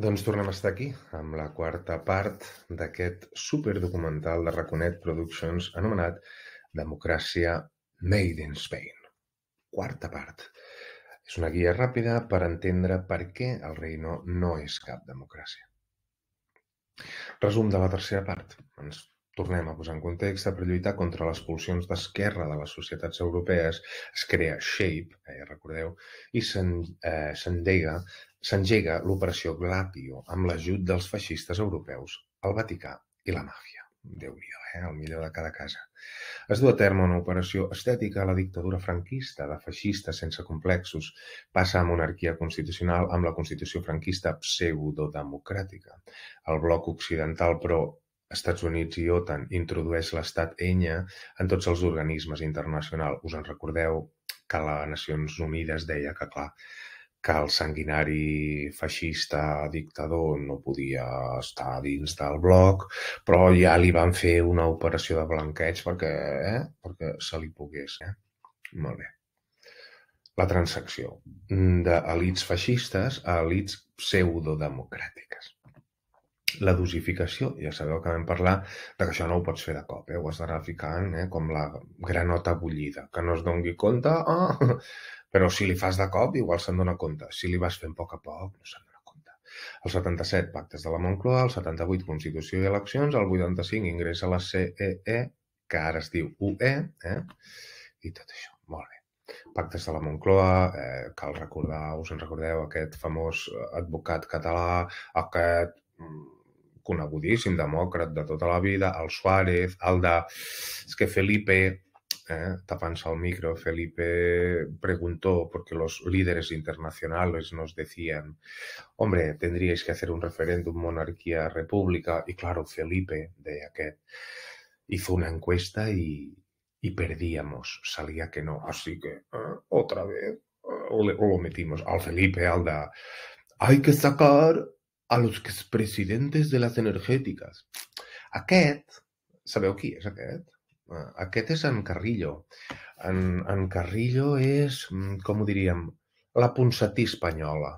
Doncs tornem a estar aquí, amb la quarta part d'aquest superdocumental de Raconet Productions anomenat Democràcia Made in Spain. Quarta part. És una guia ràpida per entendre per què el reino no és cap democràcia. Resum de la tercera part. Ens tornem a posar en context. Per lluitar contra les pulsions d'esquerra de les societats europees es crea SHAPE, ja recordeu, i s'engega l'operació Gladio amb l'ajut dels feixistes europeus, el Vaticà i la màfia. Déu-n'hi-do, el millor de cada casa. Es du a terme una operació estètica a la dictadura franquista de feixistes sense complexos. Passa a monarquia constitucional amb la Constitució franquista pseudodemocràtica. El bloc occidental, però, Estats Units i OTAN introdueix l'estat enya en tots els organismes internacionals. Us en recordeu que les Nacions Unides deia que, clar, que el sanguinari feixista dictador no podia estar dins del bloc, però ja li van fer una operació de blanqueig perquè se li pogués. Molt bé. La transacció d'elits feixistes a elits pseudodemocràtiques. La dosificació, ja sabeu que vam parlar de que això no ho pots fer de cop, ho has d'anar ficant com la granota bullida, que no es doni compte, però si li fas de cop igual se'n dona compte, si li vas fent a poc, no se'n dona compte. El 77, pactes de la Moncloa, el 78, Constitució i eleccions, el 85, ingrés a la CEE, que ara es diu UE, i tot això, molt bé. Pactes de la Moncloa, cal recordar, us en recordeu, aquest famós advocat català, aquest conegudíssim demòcrata de tota la vida, el Suárez, el de... És que Felipe, tapant-se el micro, Felipe preguntó, porque los líderes internacionales nos decían, hombre, tendríais que hacer un referéndum monarquía-república, y claro, Felipe, de aquest, hizo una encuesta y perdíamos, salía que no, así que otra vez lo metimos al Felipe, al de hay que sacar a los expresidentes de las energéticas. Aquest, sabeu qui és aquest? Aquest és en Carrillo. En Carrillo és, com ho diríem, la Ponsatí espanyola.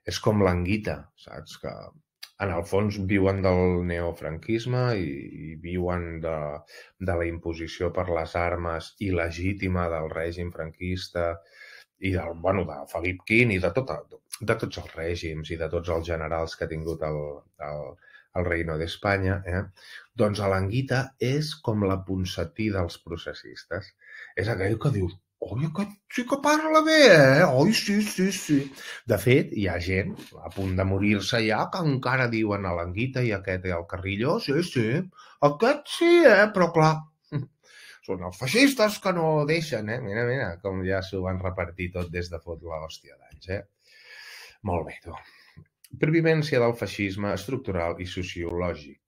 És com l'Anguita, saps? Que en el fons viuen del neofranquisme i viuen de la imposició per les armes il·legítima del règim franquista i de Felip V i de tots els règims i de tots els generals que ha tingut el Reino d'Espanya, doncs l'Anguita és com la Ponsatí dels processistes. És aquell que dius, oi, aquest sí que parla bé, oi, sí. De fet, hi ha gent a punt de morir-se ja que encara diuen a l'Anguita i aquest i el Carrillo, sí, aquest sí, però clar, són els feixistes que no deixen, Mira, com ja s'ho van repartir tot des de fot l'hòstia d'anys, Molt bé, tu. Pervivència del feixisme estructural i sociològic.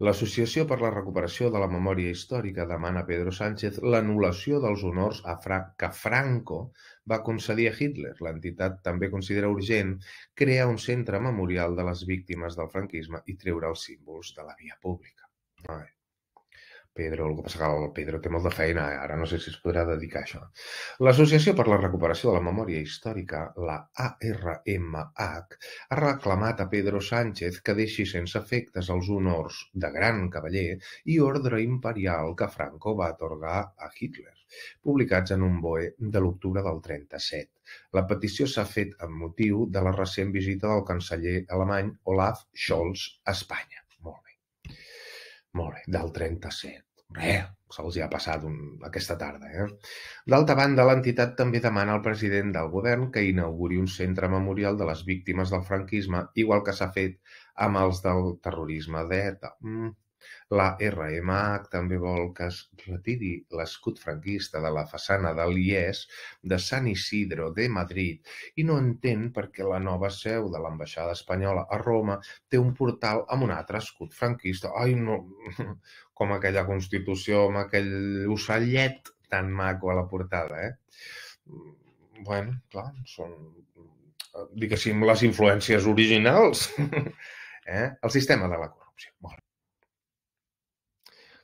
L'Associació per la Recuperació de la Memòria Històrica demana a Pedro Sánchez l'anul·lació dels honors que Franco va concedir a Hitler. L'entitat també considera urgent crear un centre memorial de les víctimes del franquisme i treure els símbols de la via pública. Pedro, el que passa que el Pedro té molt de feina, ara no sé si es podrà dedicar a això. L'Associació per la Recuperació de la Memòria Històrica, la ARMH, ha reclamat a Pedro Sánchez que deixi sense efectes els honors de gran cavaller i ordre imperial que Franco va atorgar a Hitler, publicats en un BOE de l'octubre del 37. La petició s'ha fet amb motiu de la recent visita del canceller alemany Olaf Scholz a Espanya. Molt bé, del 37. Se'ls hi ha passat aquesta tarda. D'altra banda, l'entitat també demana al president del govern que inauguri un centre memorial de les víctimes del franquisme, igual que s'ha fet amb els del terrorisme d'ETA. La RMH també vol que es retiri l'escut franquista de la façana de l'IES de Sant Isidro de Madrid i no entén per què la nova seu de l'ambaixada espanyola a Roma té un portal amb un altre escut franquista. Ai, no, com aquella Constitució amb aquell ocellet tan maco a la portada, Bueno, clar, són, diguéssim, les influències originals. El sistema de la corrupció. Molt bé.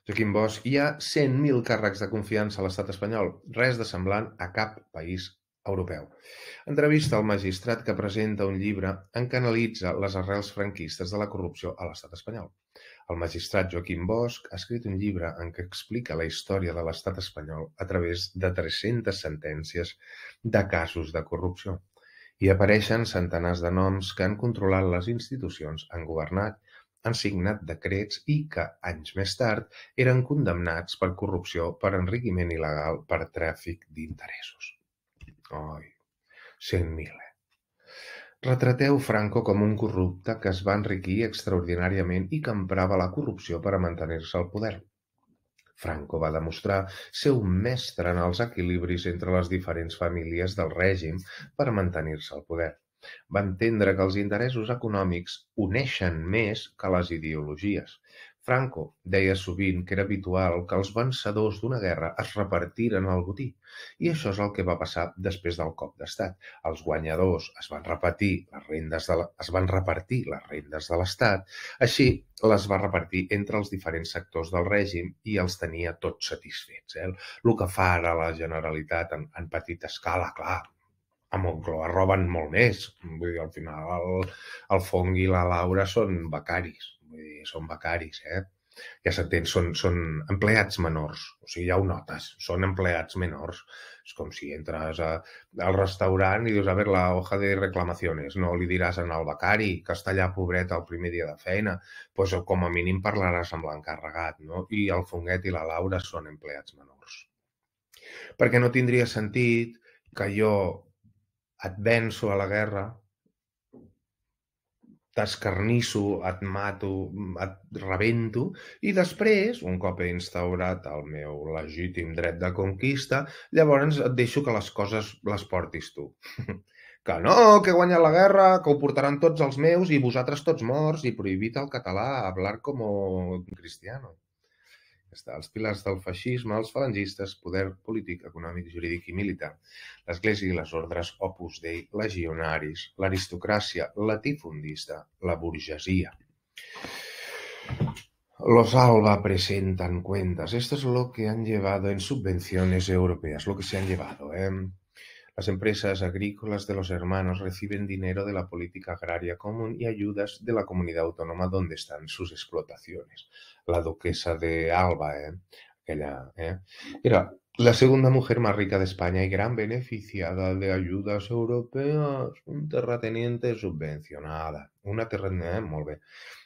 Joaquim Bosch, hi ha 100.000 càrrecs de confiança a l'estat espanyol, res de semblant a cap país europeu. Entrevista al magistrat que presenta un llibre en què analitza les arrels franquistes de la corrupció a l'estat espanyol. El magistrat Joaquim Bosch ha escrit un llibre en què explica la història de l'estat espanyol a través de 300 sentències de casos de corrupció. Hi apareixen centenars de noms que han controlat les institucions, han governat, han signat decrets i que, anys més tard, eren condemnats per corrupció, per enriquiment il·legal, per tràfic d'interessos. Ai, 100.000. Retrateu Franco com un corrupte que es va enriquir extraordinàriament i que emprava la corrupció per a mantenir-se al poder. Franco va demostrar ser un mestre en els equilibris entre les diferents famílies del règim per mantenir-se al poder. Va entendre que els interessos econòmics uneixen més que les ideologies. Franco deia sovint que era habitual que els vencedors d'una guerra es repartiren el botí, i això és el que va passar després del cop d'estat. Els guanyadors es van repartir les rendes de l'estat, així les va repartir entre els diferents sectors del règim i els tenia tots satisfets. El que fa ara la Generalitat en petita escala, clar, a Moncloa roben molt més. Vull dir, al final el Fong i la Laura són becaris. Vull dir, són becaris, Ja s'entén, són empleats menors. O sigui, ja ho notes, són empleats menors. És com si entres al restaurant i dius, a veure, la hoja de reclamaciones. No li diràs al becari, que està allà pobret el primer dia de feina. Doncs com a mínim parlaràs amb l'encarregat, no? I el Fonguet i la Laura són empleats menors. Perquè no tindria sentit que jo et venço a la guerra, t'escarnisso, et mato, et rebento, i després, un cop he instaurat el meu legítim dret de conquista, llavors et deixo que les coses les portis tu. Que no, que he guanyat la guerra, que ho portaran tots els meus i vosaltres tots morts, i prohibit el català, hablar como cristiano. Els pilars del feixisme, els falangistes, poder polític, econòmic, jurídic i militar, l'Església i les ordres Opus Dei, legionaris, l'aristocràcia latifundista, la burgesia. Los ALBA presentan cuentas. Esto es lo que han llevado en subvenciones europeas, lo que se han llevado. Las empresas agrícolas de los hermanos reciben dinero de la política agraria común y ayudas de la comunidad autónoma donde están sus explotaciones. La duquesa de Alba, aquella, era la segunda mujer más rica de España y gran beneficiada de ayudas europeas. Un terrateniente subvencionada. Una terrateniente, molt bé.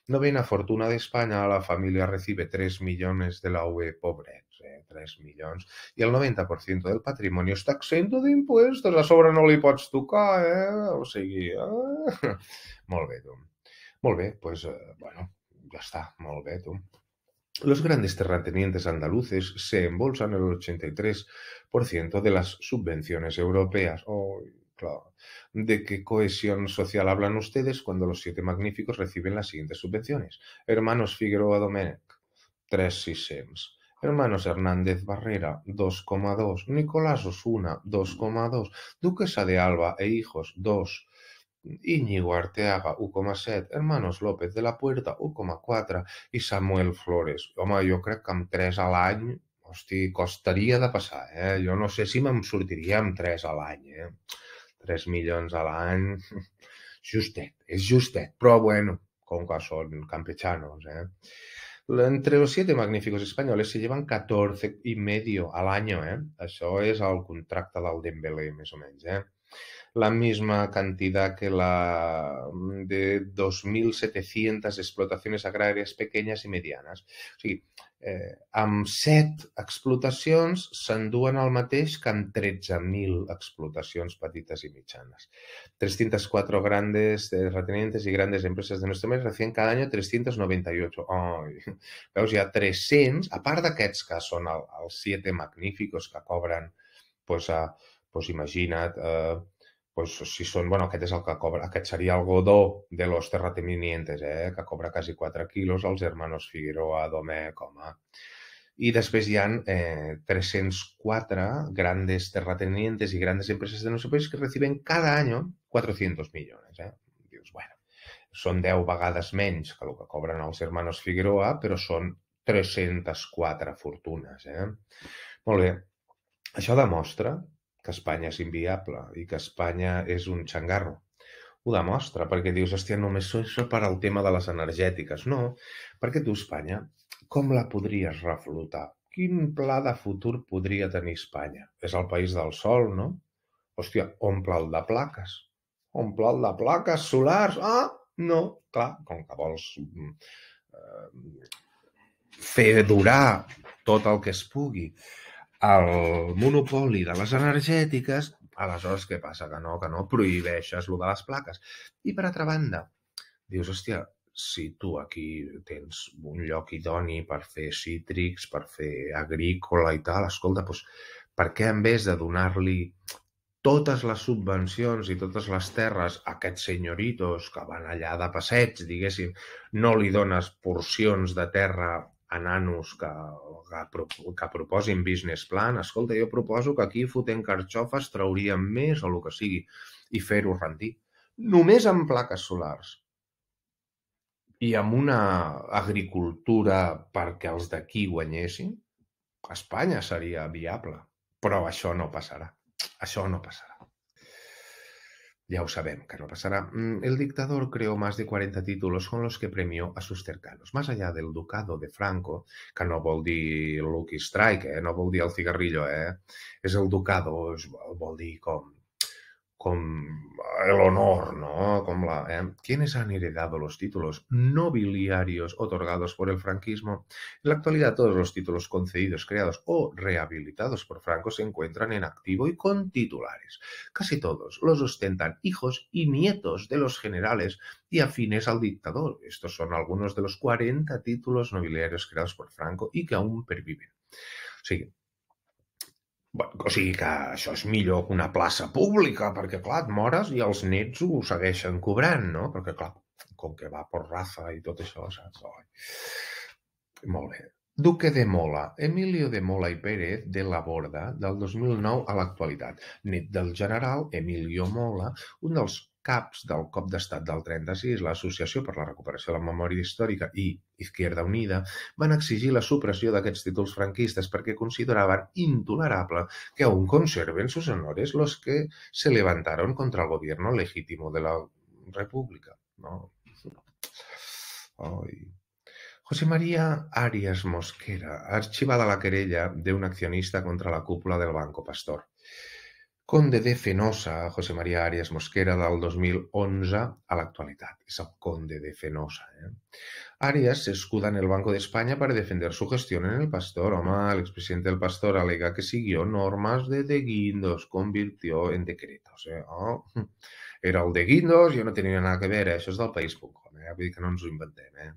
Novena fortuna d'Espanya, la família recibe 3 millones de la UE, pobrets, 3 milions, i el 90% del patrimoni està exento d'impuestos, a sobre no li pots tocar, o sigui, molt bé, tu. Molt bé, doncs, bueno, ja està, molt bé, tu. Los grandes terratenientes andaluces se embolsan el 83% de las subvenciones europeas. Oh, claro. ¿De qué cohesión social hablan ustedes cuando los 7 magníficos reciben las siguientes subvenciones? Hermanos Figueroa Domènech, 3.600. Hermanos Hernández Barrera, 2,2. Nicolás Osuna, 2,2. Duquesa de Alba e hijos, 2. Íñigo Arteaga, 1,7. Hermanos López de la Puerta, 1,4. I Samuel Flores. Home, jo crec que amb 3 a l'any, hosti, costaria de passar, Jo no sé si me'n sortiria amb 3 a l'any, 3 milions a l'any, justet, és justet, però bueno, com que són campechanos, Entre los 7 magníficos españoles se llevan 14,5 al año, Això és el contracte del Dembélé, més o menys, La misma cantidad que la de 2.700 explotaciones agràries pequeñas i medianes. O sigui, amb 7 explotacions s'enduen el mateix que amb 13.000 explotacions petites i mitjanes. 304 grandes terratenientes y grandes empresas de nuestro país reciben cada año 398. Ai, veus, hi ha 300, a part d'aquests que són els 7 magníficos que cobren, doncs imagina't, si són, bueno, aquest és el que cobra, aquest seria el Godó de los terratenientes, que cobra quasi 4 quilos, els hermanos Figueroa, Domènech, home. I després hi ha 304 grandes terratenientes y grandes empresas de nuestro país que reciben cada año 400 millones. Dius, bueno, són 10 vegades menys que el que cobren els hermanos Figueroa, però són 304 fortunes. Molt bé. Això demostra que Espanya és inviable i que Espanya és un xangarro. Ho demostra, perquè dius, hòstia, només això per al tema de les energètiques. No, perquè tu, Espanya, com la podries reflotar? Quin pla de futur podria tenir Espanya? És el país del sol, no? Hòstia, omple'l de plaques. Omple'l de plaques solars. Ah, no, clar, com que vols fer durar tot el que es pugui el monopoli de les energètiques, aleshores què passa? Que no, prohibeixes lo de les plaques. I per altra banda, dius, hòstia, si tu aquí tens un lloc idoni per fer cítrics, per fer agrícola i tal, escolta, doncs, per què en vez de donar-li totes les subvencions i totes les terres a aquests senyoritos que van allà de passeig, diguéssim, no li dones porcions de terra a nanos que proposin business plan? Escolta, jo proposo que aquí fotent carxofes trauríem més o el que sigui i fer-ho rendir. Només amb plaques solars i amb una agricultura perquè els d'aquí guanyessin, Espanya seria viable. Però això no passarà. Això no passará. Ya lo sabemos que no pasará. El dictador creó más de 40 títulos con los que premió a sus cercanos. Más allá del ducado de Franco, que no vol dir Lucky Strike, no vol dir el cigarrillo, és el ducado, vol dir com el honor, ¿no? ¿Quiénes han heredado los títulos nobiliarios otorgados por el franquismo? En la actualidad, todos los títulos concedidos, creados o rehabilitados por Franco se encuentran en activo y con titulares. Casi todos los ostentan hijos y nietos de los generales y afines al dictador. Estos son algunos de los 40 títulos nobiliarios creados por Franco y que aún perviven. O sigui que això és millor que una plaça pública, perquè, clar, et mores i els nets ho segueixen cobrant, no? Perquè, clar, com que va per raza i tot això, saps? Molt bé. Duque de Mola, Emilio de Mola i Pérez de la Borda, del 2009 a l'actualitat. Net del general Emilio Mola, un dels caps del cop d'estat del 36, l'Associació per la Recuperació de la Memòria Històrica i Izquierda Unida van exigir la supressió d'aquests títols franquistes perquè consideraven intolerable que aún conserven sus honores los que se levantaron contra el gobierno legítimo de la República. ¿No? Ay. José María Arias Mosquera, archivada la querella de un accionista contra la cúpula del Banco Pastor. Conde de Fenosa, José María Arias Mosquera, del 2011 a l'actualitat. És el Conde de Fenosa. Arias se escuda en el Banco de España para defender su gestión en el Pastor. El expresidente del Pastor alega que siguió normas de Guindos, convirtió en decretos. Era el de Guindos, jo no tenia nada que ver, això és del país.com. Vull dir que no ens ho inventem,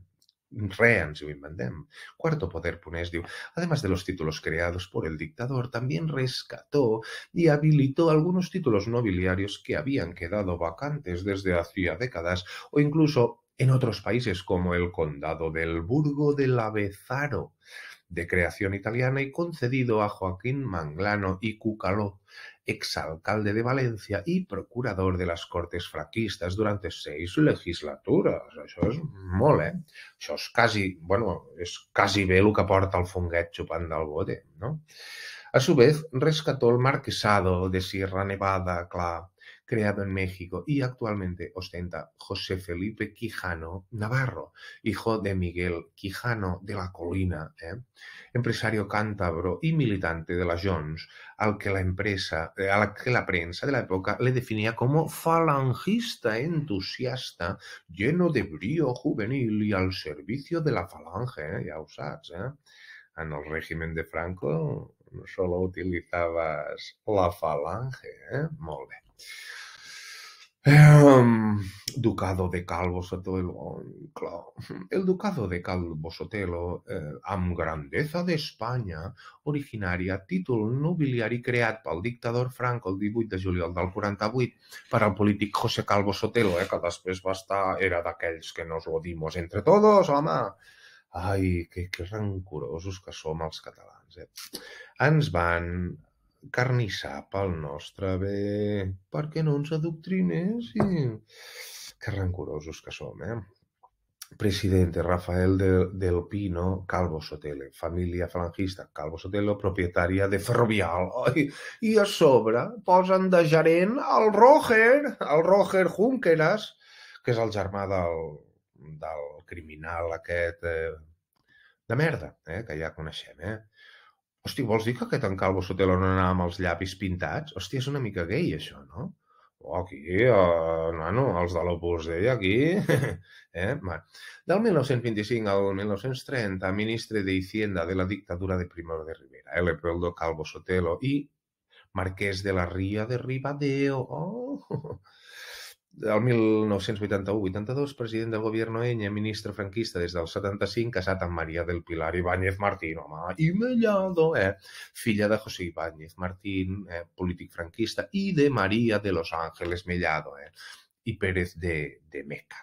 ens ho inventem. Cuarto Poder Punés diu, además de los títulos creados por el dictador, también rescató y habilitó algunos títulos nobiliarios que habían quedado vacantes desde hacía décadas o incluso en otros países como el Condado del Burgo de Lavezaro, de creación italiana y concedido a Joaquín Manglano y Cucaló, exalcalde de Valencia y procurador de las Cortes franquistas durante 6 legislatures. Això és molt, Això és quasi bé el que porta el fonguet xupant del bote, ¿no? A su vez, rescató el marquesado de Sierra Nevada, creado en México y actualmente ostenta José Felipe Quijano Navarro, hijo de Miguel Quijano de la Colina, empresario cántabro y militante de la Jones, a la que la prensa de la época le definía como falangista entusiasta, lleno de brío juvenil y al servicio de la falange, ya ho saps, En el régimen de Franco solo utilizabas la falange, Molt bé. Ducado de Calvo Sotelo, claro. El Ducado de Calvo Sotelo, amb grandeza d'Espanya, originària, títol nobiliari creat pel dictador Franco el 18 de juliol del 48 per al polític José Calvo Sotelo, que després era d'aquells que nos lo dimos entre todos, home. Ai, que rancorosos que som els catalans, Ens van carnissar pel nostre bé, perquè no ens adoctrinéssim. Que rancorosos que som, Presidente Rafael del Pino Calvo Sotelo, família falangista Calvo Sotelo, propietària de Ferrovial. I a sobre posen de gerent el Roger Junqueras, que és el germà del criminal aquest de merda, que ja coneixem. Hosti, vols dir que aquest en Calvo Sotelo no anava amb els llapis pintats? Hòstia, és una mica gay, això, no? Aquí, nano, els de l'Opus Dei, aquí... Del 1925 al 1930, ministre d'Hisenda de la dictadura de Primo de Rivera, Leopoldo Calvo Sotelo i marquès de la Ria de Ribadeo. Del 1981-82, president del Gobierno Eñe, ministre franquista des del 75, casat amb Maria del Pilar Ibáñez Martín, home, i Mellado, filla de José Ibáñez Martín, polític franquista, i de Maria de Los Ángeles Mellado, i Pérez de Meca,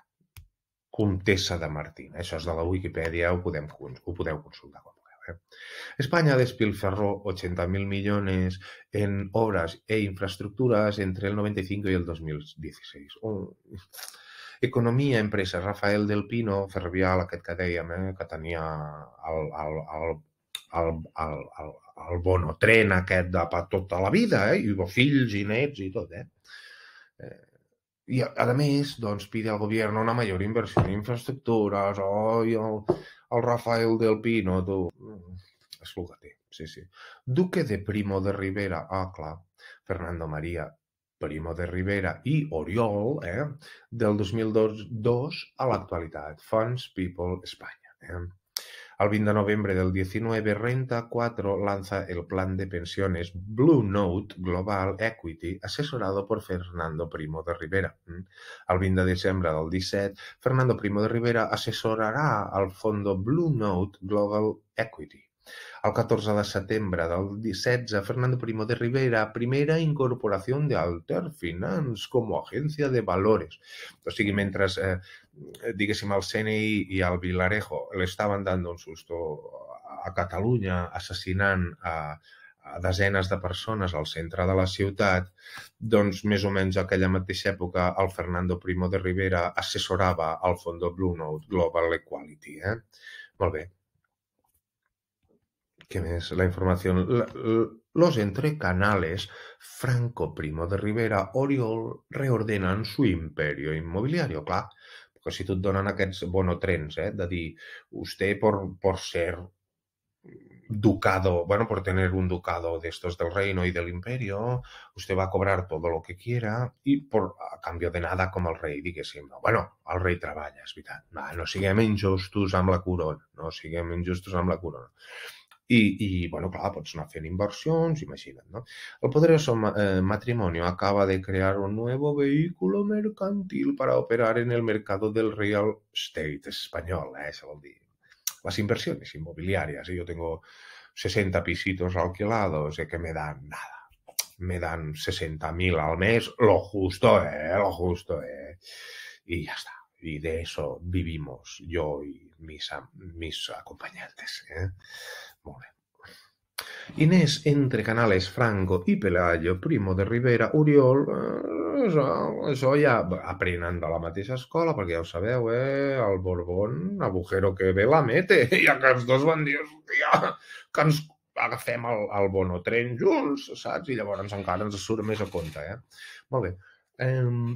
comtessa de Martín. Això és de la Wikipedia, ho podeu consultar quan vulgueu. España despilfarró 80.000 millones en obras e infraestructuras entre el 95 y el 2016. Economia, empresa, Rafael del Pino, Ferrovial, aquest que dèiem, que tenia el bonotren aquest de per tota la vida, i fills i nets i tot, Y además, doncs, pide al gobierno una mayor inversión en infraestructuras. El Rafael del Pino, tu... És el que té, sí. Duque de Primo de Rivera, clar, Fernando María Primo de Rivera i Oriol, del 2002 a l'actualitat. Funds People España. El 20 de noviembre del 19, Renta 4 lanza el plan de pensiones Blue Note Global Equity, asesorado por Fernando Primo de Rivera. El 20 de desembre del 17, Fernando Primo de Rivera asesorarà al fondo Blue Note Global Equity. El 14 de setembre del 16, Fernando Primo de Rivera, primera incorporación de Alter Finance como agencia de valores. O sigui, mentre, diguéssim, el CNI i el Vilarejo l'estaven dando un susto a Catalunya, assassinant a desenes de persones al centre de la ciutat, doncs més o menys a aquella mateixa època el Fernando Primo de Rivera assessorava al Fondo Blue Note Global Equality. Molt bé. ¿Qué més? La información. Los entrecanales Franco Primo de Rivera Oriol reordenan su imperio inmobiliario. Clar, perquè si tu et donen aquests bonotrens, de dir, usted por ser ducado, bueno, por tener un ducado de estos del reino y del imperio, usted va a cobrar todo lo que quiera y a cambio de nada com el rei, diguéssim. Bueno, el rei treballa, és veritat. No siguem injustos amb la corona, I bueno, clar, pots anar fent inversions, imagina't, ¿no? El poderoso matrimonio acaba de crear un nuevo vehículo mercantil para operar en el mercado del real estate español, eso vol dir. Las inversiones inmobiliarias, yo tengo 60 pisitos alquilados, que me dan nada. Me dan 60.000 al mes, lo justo, y ya está. Y de eso vivimos yo y mis acompañantes, Molt bé. Inés entre Canales Franco i Pelayo Primo de Rivera Oriol, això ja aprenen de la mateixa escola, perquè ja ho sabeu, el Borbón, agujero que ve la mete, i aquests dos van dir, hòstia, que ens agafem el bonotren junts, saps? I llavors encara ens surt més a compte, Molt bé.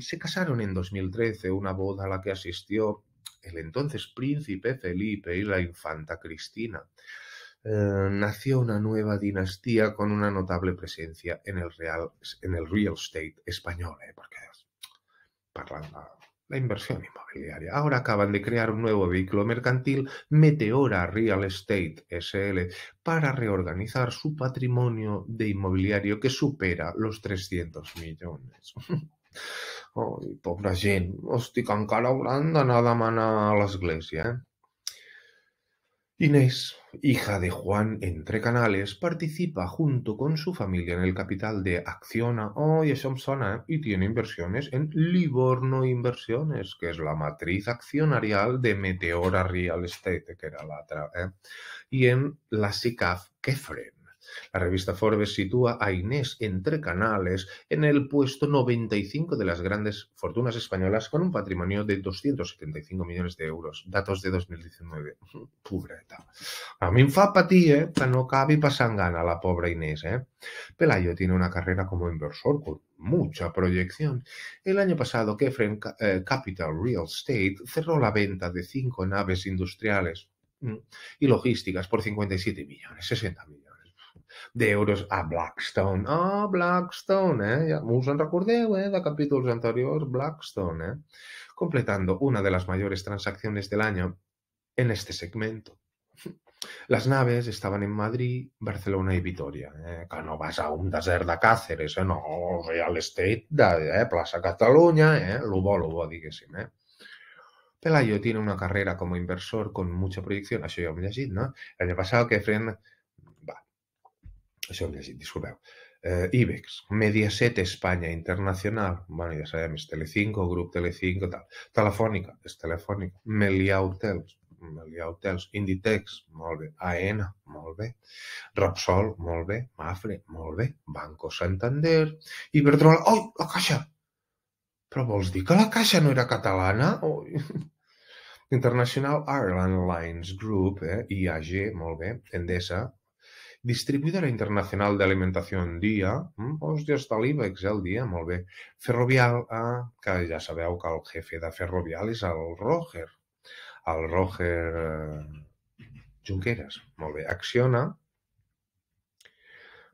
Se casaron en 2013, una boda a la que asistió el entonces príncipe Felipe y la infanta Cristina. Nació una nueva dinastía con una notable presencia en el real estate español, porque parlan de la inversión inmobiliaria. Ahora acaban de crear un nuevo vehículo mercantil, Meteora Real Estate SL, para reorganizar su patrimonio de inmobiliario que supera los 300 millones. Ai, pobra gent. Hosti, que encara hauran d'anar a demanar a l'església, Inés, hija de Juan Entre Canales, participa junto con su familia en el capital de Acciona, y eso me suena, y tiene inversiones en Livorno Inversiones, que es la matriz accionarial de Meteora Real Estate, que era la otra, y en la SICAF Kefren. La revista Forbes sitúa a Inés Entre Canales en el puesto 95 de las grandes fortunas españolas con un patrimonio de 275 millones de euros. Datos de 2019. Pobreta. A mi em fa patir, que no acabi passant gana la pobra Inés, Pelayo tiene una carrera como inversor con mucha proyección. El año pasado, Kefren Capital Real Estate cerró la venta de 5 naves industriales y logísticas por 57 millones, 60 millones de euros a Blackstone. Blackstone, ja us en recordeu, de capítols anteriors, Blackstone, completando una de las mayores transacciones del año en este segmento. Las naves estaven en Madrid, Barcelona i Vitoria, que no vas a un desert de Càceres, no, real estate de Plaça Catalunya, lo bo, diguéssim. Pelayo tiene una carrera como inversor con mucha proyección, això ja ho hem llegit, no? L'any passat que feien... Això ho hem llegit, disculpeu. IBEX, Mediaset España Internacional, bueno, ja sabem, és Telecinco, Grup Telecinco, tal. Telefònica, és Telefònica. Meliá Hotels, Inditex, molt bé. AENA, molt bé. Repsol, molt bé. Mafre, molt bé. Banco Santander. Iberdrola, la Caixa! Però vols dir que la Caixa no era catalana? International Airline Lines Group, IAG, molt bé. Endesa, Distribuidora Internacional de Alimentación Dia, hòstia, està l'IBEX, el Dia, molt bé. Ferrovial, que ja sabeu que el jefe de Ferrovial és el Roger Junqueras, molt bé. Acciona.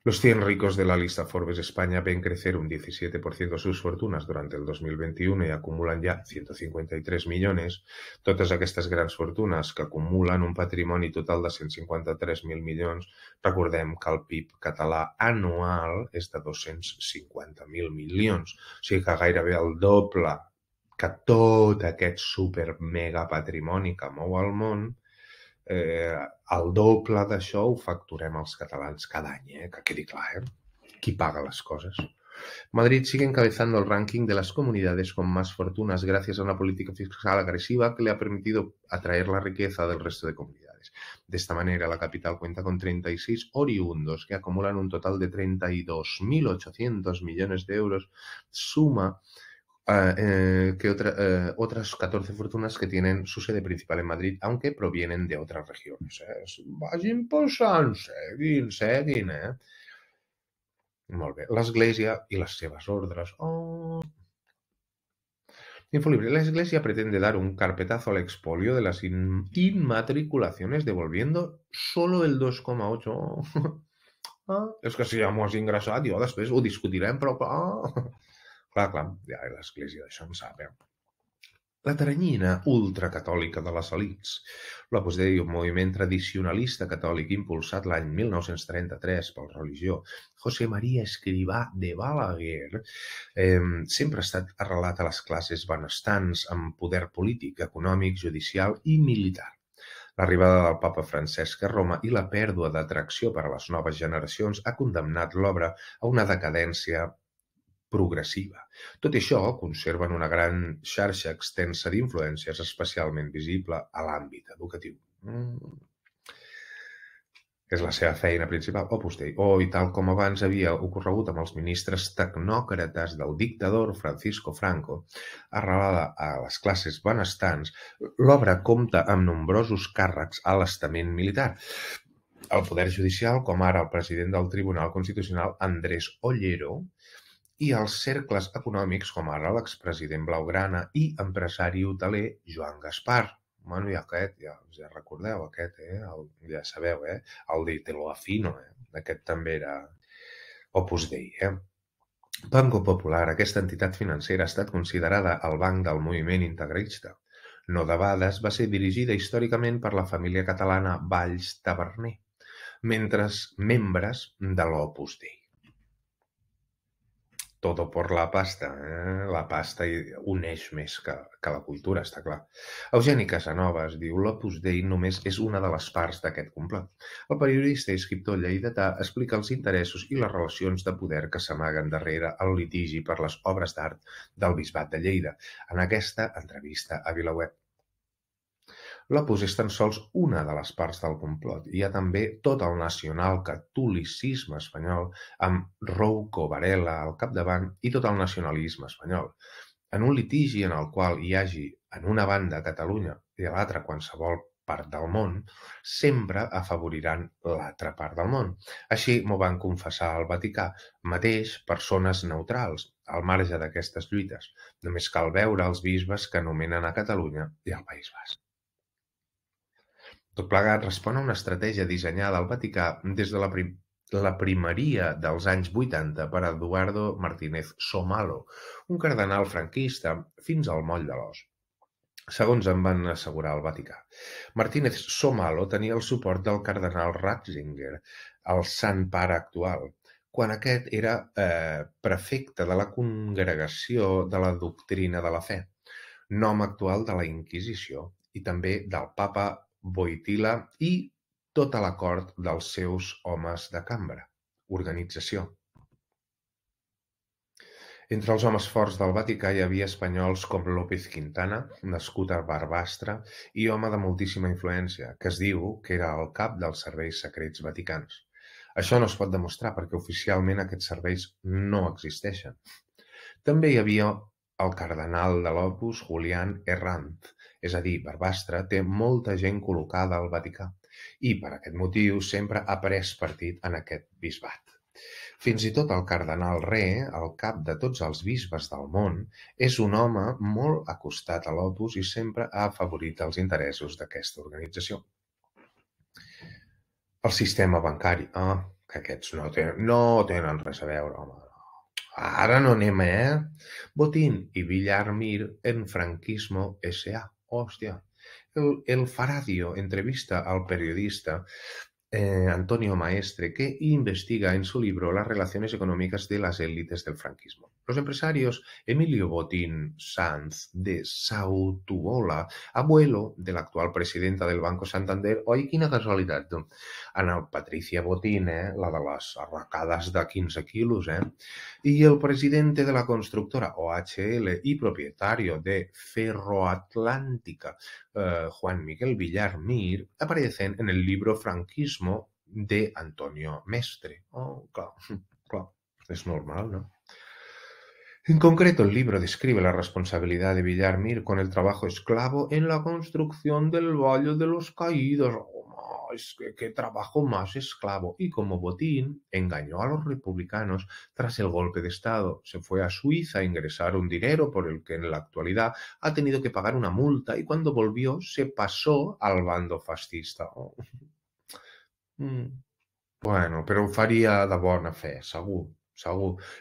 Los 100 ricos de la lista Forbes España ven crecer un 17% sus fortunas durante el 2021 i acumulen ja 153 milions. Totes aquestes grans fortunes que acumulen un patrimoni total de 153.000 milions. Recordem que el PIB català anual és de 250.000 milions. O sigui que gairebé el doble que tot aquest super mega patrimoni que mou el món. El doble d'això ho facturem els catalans cada any, que quedi clar, qui paga las cosas. Madrid sigue encabezando el ranking de las comunidades con más fortunas gracias a una política fiscal agresiva que le ha permitido atraer la riqueza del resto de comunidades. De esta manera, la capital cuenta con 36 oriundos que acumulan un total de 32.800 millones de euros, suma que otras 14 fortunas que tienen su sede principal en Madrid, aunque provienen de otras regiones. Vagin posant, seguin, Molt bé. L'Església i les seves ordres. Infolible. La Iglesia pretende dar un carpetazo al expolio de las inmatriculaciones, devolviendo solo el 2,8%. És que si ja m'ho has ingressat, jo després ho discutirem, però... Clar, ja l'Església d'això en sap, La teranyina ultracatòlica de les elits. L'Opus Dei, un moviment tradicionalista catòlic impulsat l'any 1933 pel religió José María Escrivá de Balaguer, sempre ha estat arrelat a les classes benestants amb poder polític, econòmic, judicial i militar. L'arribada del papa Francesc a Roma i la pèrdua d'atracció per a les noves generacions ha condemnat l'obra a una decadència progressiva. Tot això conserven una gran xarxa extensa d'influències especialment visible a l'àmbit educatiu. És la seva feina principal, Opus Dei. I tal com abans havia ocorregut amb els ministres tecnòcrates del dictador Francisco Franco, arrelada a les classes benestants, l'obra compta amb nombrosos càrrecs a l'estament militar. El poder judicial, com ara el president del Tribunal Constitucional, Andrés Ollero, i els cercles econòmics, com ara l'expresident Blaugrana i empresari hoteler Joan Gaspar. Bueno, i aquest, ja recordeu, aquest, ja sabeu, el de Te lo afino, aquest també era Opus Dei, Banco Popular, aquesta entitat financera, ha estat considerada el banc del moviment integrista. No debades va ser dirigida històricament per la família catalana Valls Taverner, membres de l'Opus Dei. Todo por la pasta. La pasta uneix més que la cultura, està clar. Eugeni Casanovas diu l'Opus Dei només és una de les parts d'aquest complot. El periodista i escriptor lleidatà explica els interessos i les relacions de poder que s'amaguen darrere el litigi per les obres d'art del Bisbat de Lleida en aquesta entrevista a VilaWeb. L'Opus és tan sols una de les parts del complot. Hi ha també tot el nacional-catolicisme espanyol, amb Rouco Varela al capdavant, i tot el nacionalisme espanyol. En un litigi en el qual hi hagi en una banda Catalunya i a l'altra qualsevol part del món, sempre afavoriran l'altra part del món. Així m'ho van confessar al Vaticà, mateix persones neutrals, al marge d'aquestes lluites. Només cal veure els bisbes que nomenen a Catalunya i al País Basc. Tot plegat respon a una estratègia dissenyada al Vaticà des de la primeria dels anys 80 per Eduardo Martínez Somalo, un cardenal franquista, fins al moll de l'os. Segons em van assegurar al Vaticà, Martínez Somalo tenia el suport del cardenal Ratzinger, el Sant Pare actual, quan aquest era prefecte de la Congregació de la Doctrina de la Fe, nom actual de la Inquisició, i també del Papa Wojtyla i tota la cort dels seus homes de cambra, organització. Entre els homes forts del Vaticà hi havia espanyols com López Quintana, nascut a Barbastre i home de moltíssima influència, que es diu que era el cap dels serveis secrets vaticans. Això no es pot demostrar perquè oficialment aquests serveis no existeixen. També hi havia el cardenal de l'Opus, Julián Herranz, és a dir, Barbastre té molta gent col·locada al Vaticà i per aquest motiu sempre ha pres partit en aquest bisbat. Fins i tot el cardenal Re, el cap de tots els bisbes del món, és un home molt acostat a l'Opus i sempre ha afavorit els interessos d'aquesta organització. El sistema bancari, que aquests no tenen res a veure, home. Ara no anem, Botín i Villar Mir en Franquismo S.A. Hòstia. El Faradio entrevista al periodista Antonio Maestre, que investiga en su libro las relaciones económicas de las élites del franquismo. Los empresarios Emilio Botín Sanz de Sautuola, abuelo de la actual presidenta del Banco Santander, oi, quina casualitat, tu. Ana Patricia Botín, la de les arracades de 15 quilos, y el presidente de la constructora OHL y propietario de Ferroatlántica, Juan Miguel Villar Mir, aparecen en el libro Franquismo de Antonio Mestre. Oh, claro, es normal, ¿no? En concreto, el libro describe la responsabilidad de Villar Mir con el trabajo esclavo en la construcción del Valle de los Caídos. Oh, es que qué trabajo más esclavo. Y como Botín engañó a los republicanos tras el golpe de Estado, se fue a Suiza a ingresar un dinero por el que en la actualidad ha tenido que pagar una multa y cuando volvió se pasó al bando fascista. Oh. Bueno, però ho faria de bona fe, segur.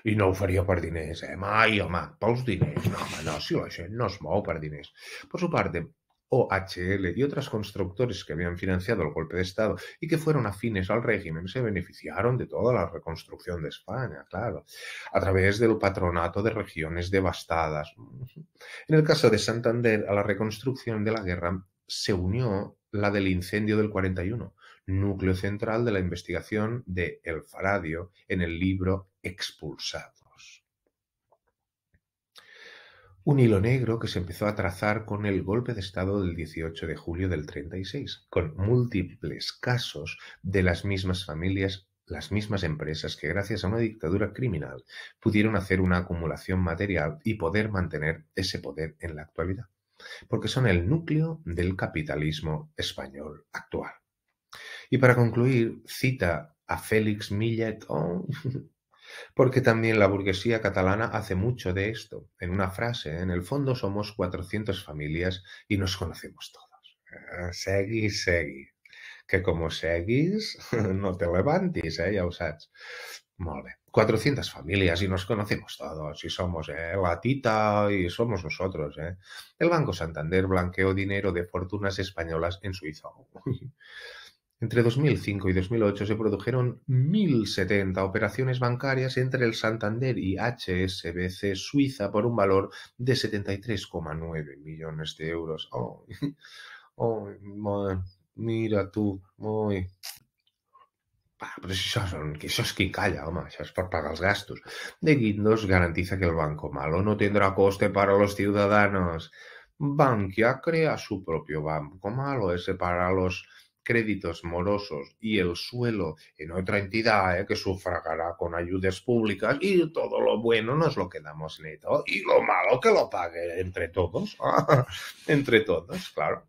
I no ho faria per diners, Mai, home, pels diners. No, home, no, si la gent no es mou per diners. Por su parte, OHL y otras constructores que habían financiado el golpe de Estado y que fueron afines al régimen se beneficiaron de toda la reconstrucción de España, claro, a través del patronato de regiones devastadas. En el caso de Santander, a la reconstrucción de la guerra se unió la del incendio del 41, núcleo central de la investigación de El Faradio en el libro Expulsados. Un hilo negro que se empezó a trazar con el golpe de Estado del 18 de julio del 36, con múltiples casos de las mismas familias, las mismas empresas que gracias a una dictadura criminal pudieron hacer una acumulación material y poder mantener ese poder en la actualidad, porque son el núcleo del capitalismo español actual. Y para concluir, cita a Félix Millet, porque también la burguesía catalana hace mucho de esto. En una frase, en el fondo somos 400 familias y nos conocemos todos. Segui. Que como seguis, no te levantis, ja ho saps. Molt bé. 400 familias y nos conocemos todos y somos la tita y somos nosotros. El Banco Santander blanqueó dinero de fortunas españolas en Suiza. Entre 2005 y 2008 se produjeron 1.070 operaciones bancarias entre el Santander y HSBC Suiza por un valor de 73,9 millones de euros. Mira tú, pero eso es que calla, home, això és per pagar els gastos. De Guindos garantiza que el banco malo no tendrá coste para los ciudadanos. Bankia crea su propio banco malo, separa los créditos morosos y el suelo en otra entidad que sufragará con ayudas públicas y todo lo bueno nos lo quedamos neto y lo malo que lo pague entre todos. Entre todos, claro.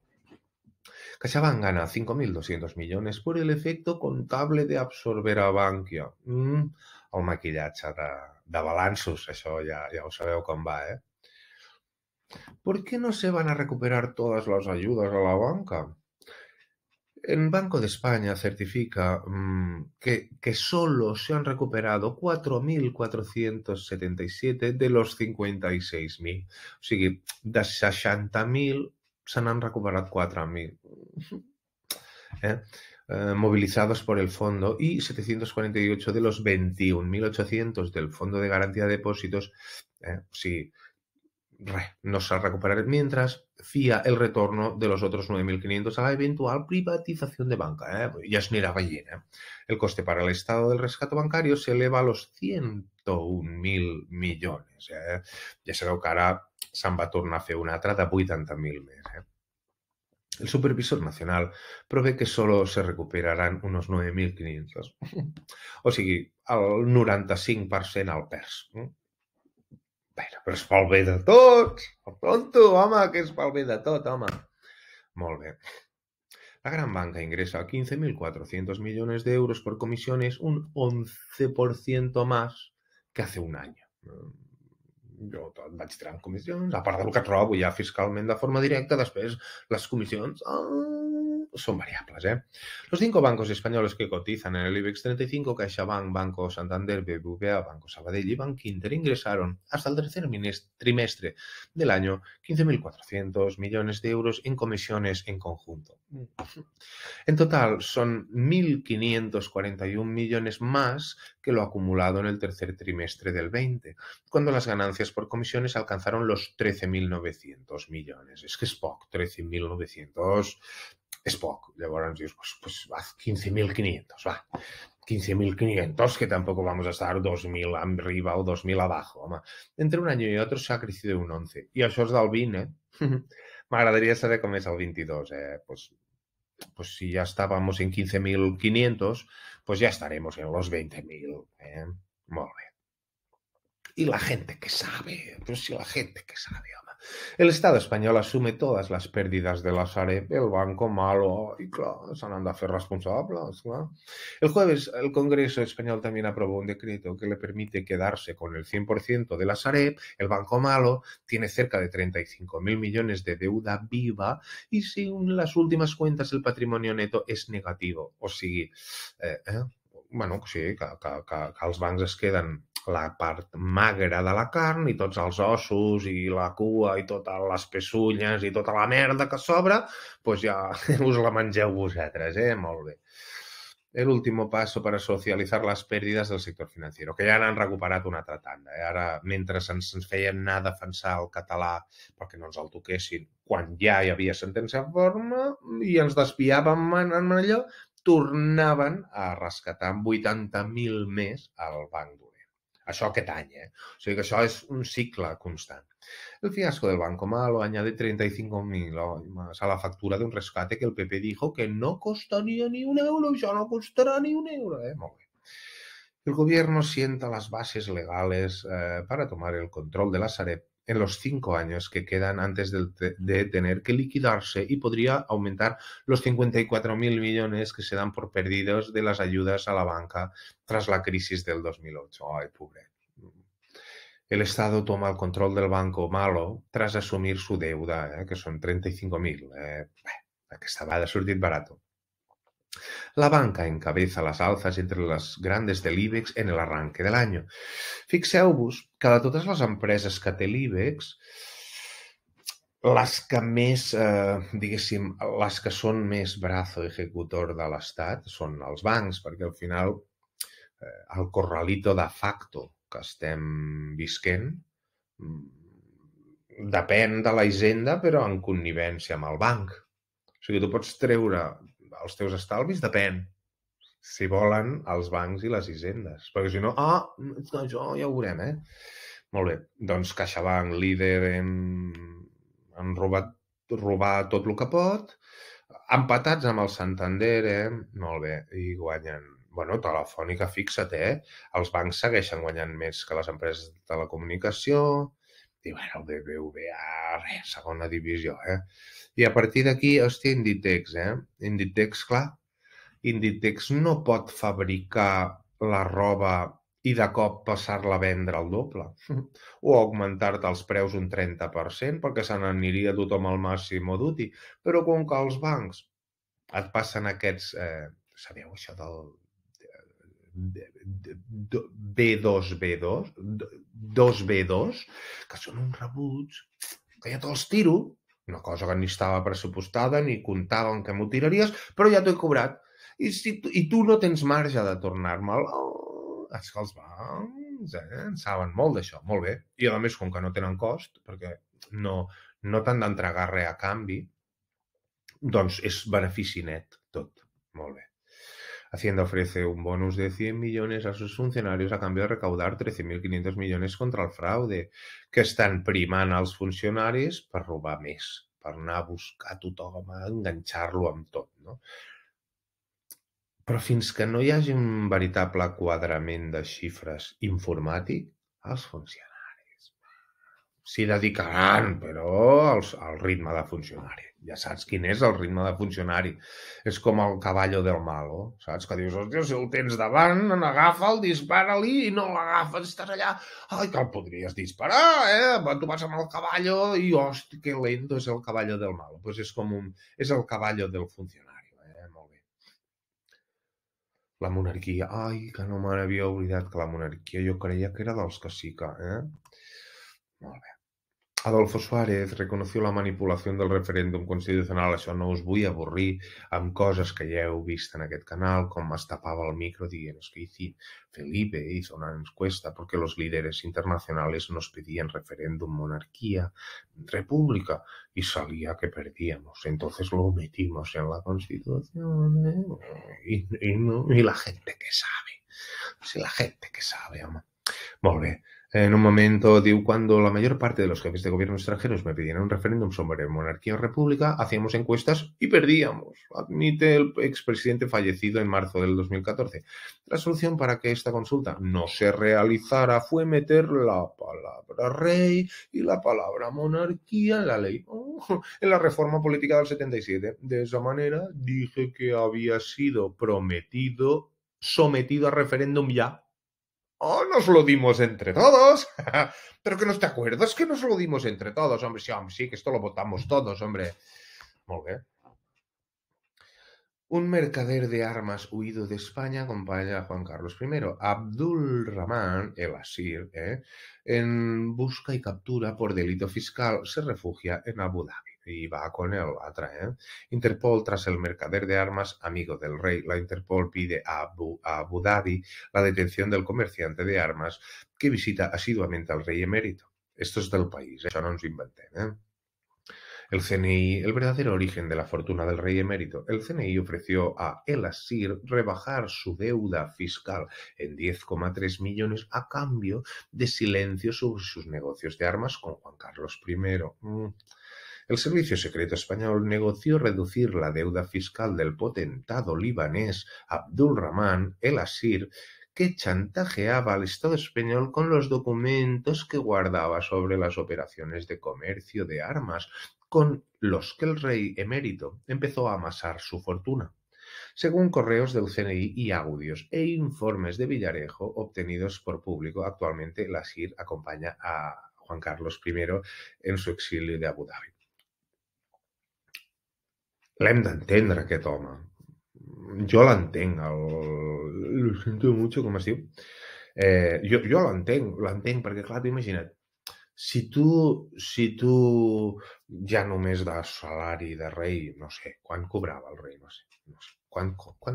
CaixaBank gana 5.200 millones por el efecto contable de absorber a Bankia. El maquillatge de balanços, això ja ho sabeu com va, eh? ¿Por qué no se van a recuperar todas las ayudas a la banca? El Banco de España certifica que solo se han recuperado 4.477 de los 56.000. O sigui, de 60.000 se n'han recuperat 4.000. Movilizados por el fondo y 748 de los 21.800 del Fondo de Garantía de Depósitos. Sí, no se recuperará, mientras fía el retorno de los otros 9.500 a la eventual privatización de banca. Ya es anirà veient. El coste para el Estado del rescate bancario se eleva a los 101.000 millones. Ja sabeu que ara se'n va tornar a fer un altre de 80.000 més. El Supervisor Nacional prevé que solo se recuperarán unos 9.500. O sigui, el 95% al pers. Bueno, però és pel bé de tots. Tonto, home, que és pel bé de tot, home. Molt bé. La gran banca ingresa 15.400 millones de euros por comisiones, un 11% más que hace un año. Jo vaig tirar en comissions, a part del que trobo ja fiscalment de forma directa, després les comissions son variables. Los 5 bancos españoles que cotizan en el IBEX 35, CaixaBank, Banco Santander, BBVA, Banco Sabadell y Bankinter, ingresaron hasta el tercer trimestre del año 15.400 millones de euros en comisiones en conjunto. En total son 1.541 millones más que lo acumulado en el tercer trimestre del 20, cuando las ganancias por comisiones alcanzaron los 13.900 millones. És que és poc, 13.900 és poc. Llavors dius, pues va, 15.500, va. 15.500, que tampoco vamos a estar 2.000 arriba o 2.000 abajo. Home. Entre un año y otro se ha crecido un 11. I això és del 20, M'agradaria saber com és el 22, Pues si ya estábamos en 15.500, pues ya estaremos en los 20.000. Molt bé. Y la gente que sabe, pues si la gente que sabe, home. El Estado español asume todas las pérdidas de la Sareb, el banco malo, y claro, se n'han de fer responsables, claro. El jueves, el Congreso español también aprobó un decreto que le permite quedarse con el 100% de la Sareb. El banco malo tiene cerca de 35.000 millones de deuda viva y según las últimas cuentas el patrimonio neto es negativo. O sigui, bueno, sí, que els bancs es queden la part magra de la carn i tots els ossos i la cua i totes les peçulles i tota la merda que sobra, pues ja us la mengeu vosaltres, Molt bé. El último paso para socializar las pérdidas del sector financiero, que ja n'han recuperat una altra tanda. Ara, mentre ens feien anar a defensar el català perquè no ens el toquessin, quan ja hi havia sentència ferma i ens desviàvem en allò, tornaven a rescatar amb 80.000 més al Banc Dolent. Això aquest any, O sigui que això és un cicle constant. El fiasco del Banco Malo añade 35.000 más a la factura de un rescate que el PP dijo que no costaría ni un euro, y ya no costará ni un euro, Molt bé. El gobierno sienta las bases legales para tomar el control de la Sareb en los 5 años que quedan antes de tener que liquidarse y podría aumentar los 54.000 millones que se dan por perdidos de las ayudas a la banca tras la crisis del 2008. Ay, pobre. El Estado toma el control del banco malo tras asumir su deuda, que son 35.000. Aquesta vegada ha sortit barato. La banca encabeza las alzas entre las grandes del IBEX en el arranque del año. Fixeu-vos que de totes les empreses que té l'IBEX, les que més, diguéssim, les que són més brazo ejecutor de l'Estat són els bancs, perquè al final el corralito de facto que estem visquent depèn de la hisenda, però en connivència amb el banc. O sigui, tu pots treure els teus estalvis, depèn. Si volen els bancs i les hisendes. Perquè si no, això ja ho veurem, Molt bé. Doncs CaixaBank, líder en robar tot el que pot, empatats amb el Santander, molt bé, i guanyen. Bueno, Telefònica, fixa't, els bancs segueixen guanyant més que les empreses de telecomunicació, i bueno, el BBVA, res, segona divisió, I a partir d'aquí, hòstia, Inditex, Inditex, clar, Inditex no pot fabricar la roba i de cop passar-la a vendre al doble o augmentar-te els preus un 30% perquè se n'aniria tothom al Massimo Dutti. Però com que els bancs et passen aquests... sabeu això del B2B2? 2B2? Que són uns rebuts que ja te'ls tiro, una cosa que ni estava pressupostada ni comptàvem que m'ho tiraries, però ja t'ho he cobrat. I tu no tens marge de tornar-me'l. És que els bancs en saben molt d'això, molt bé. I a més, com que no tenen cost, perquè no t'han d'entregar res a canvi, doncs és benefici net tot. Molt bé. Hacienda ofrece un bonus de 100 millones a sus funcionarios a cambio de recaudar 13.500 millones contra el fraude, que estan primant els funcionaris per robar més, per anar a buscar tothom, a enganxar-lo amb tot, no? Però fins que no hi hagi un veritable quadrament de xifres informàtic, els funcionaris s'hi dedicaran, però al ritme de funcionari. Ja saps quin és el ritme de funcionari. És com el caballo del malo, saps? Que dius, hòstia, si el tens davant, agafa'l, dispara-li i no l'agafes, estàs allà. Ai, que el podries disparar, Tu vas amb el caballo i, hòstia, que lento és el caballo del malo. Pues és el caballo del funcionari. Molt bé. La monarquia. Ai, que no me n'havia oblidat que la monarquia jo creia que era dels que sí que, Molt bé. Adolfo Suárez reconoció la manipulación del referéndum constitucional. Això no us vull avorrir amb coses que ja heu vist en aquest canal, com es tapava el micro dient que Felipe hizo una encuesta porque los líderes internacionales nos pedían referéndum, monarquía, república, y salía que perdíamos. Entonces lo metimos en la Constitución, y la gente que sabe. Sí, la gente que sabe, home. Molt bé. En un momento, cuando la mayor parte de los jefes de gobierno extranjeros me pedían un referéndum sobre monarquía o república, hacíamos encuestas y perdíamos, admite el expresidente fallecido en marzo del 2014. La solución para que esta consulta no se realizara fue meter la palabra rey y la palabra monarquía en la ley, en la reforma política del 77. De esa manera dije que había sido sometido a referéndum ya. ¡Oh, nos lo dimos entre todos! ¿Pero que no te acuerdas que nos lo dimos entre todos? Hombre, sí, que esto lo votamos todos, hombre. Molt bé. Un mercader de armas huido de España acompaña a Juan Carlos I. Abdul Rahman El Asir, en busca y captura por delito fiscal, se refugia en Abu Dhabi. Y va con el otro, Interpol, tras el mercader de armas, amigo del rey, la Interpol pide a Abu Dhabi la detención del comerciante de armas que visita asiduamente al rey emérito. Esto es del país, això no ens inventem, El CNI, el verdadero origen de la fortuna del rey emérito. El CNI ofreció a El Asir rebajar su deuda fiscal en 10,3 millones a cambio de silencio sobre sus negocios de armas con Juan Carlos I. El Servicio Secreto Español negoció reducir la deuda fiscal del potentado libanés Abdul Rahman El Asir, que chantajeaba al Estado español con los documentos que guardaba sobre las operaciones de comercio de armas, con los que el rey emérito empezó a amasar su fortuna. Según correos del CNI y audios e informes de Villarejo obtenidos por público, actualmente el Asir acompaña a Juan Carlos I en su exilio de Abu Dhabi. L'hem d'entendre, aquest home. Jo l'entenc. Lo siento mucho, com es diu? Jo l'entenc, perquè clar, imagina't, si tu ja només de salari de rei, no sé, quan cobrava el rei, no sé.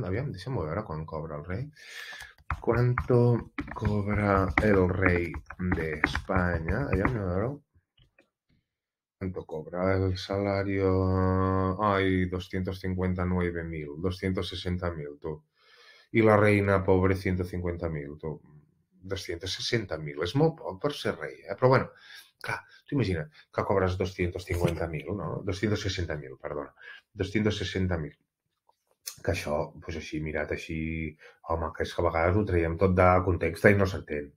Aviam, deixa'm veure quan cobra el rei. ¿Cuánto cobra el rey de España? Aviam, a veure. ¿Cuánto cobra el salario? Ay, 259.000, 260.000, tú. I la reina, pobre, 150.000, tu. 260.000. És molt poc per ser rei, Però bueno, Clar, tu imagina't que cobres 250.000, no? 260.000, perdona. 260.000. Que això, doncs així, mirat així, home, que és que a vegades ho traiem tot de context i no s'entén,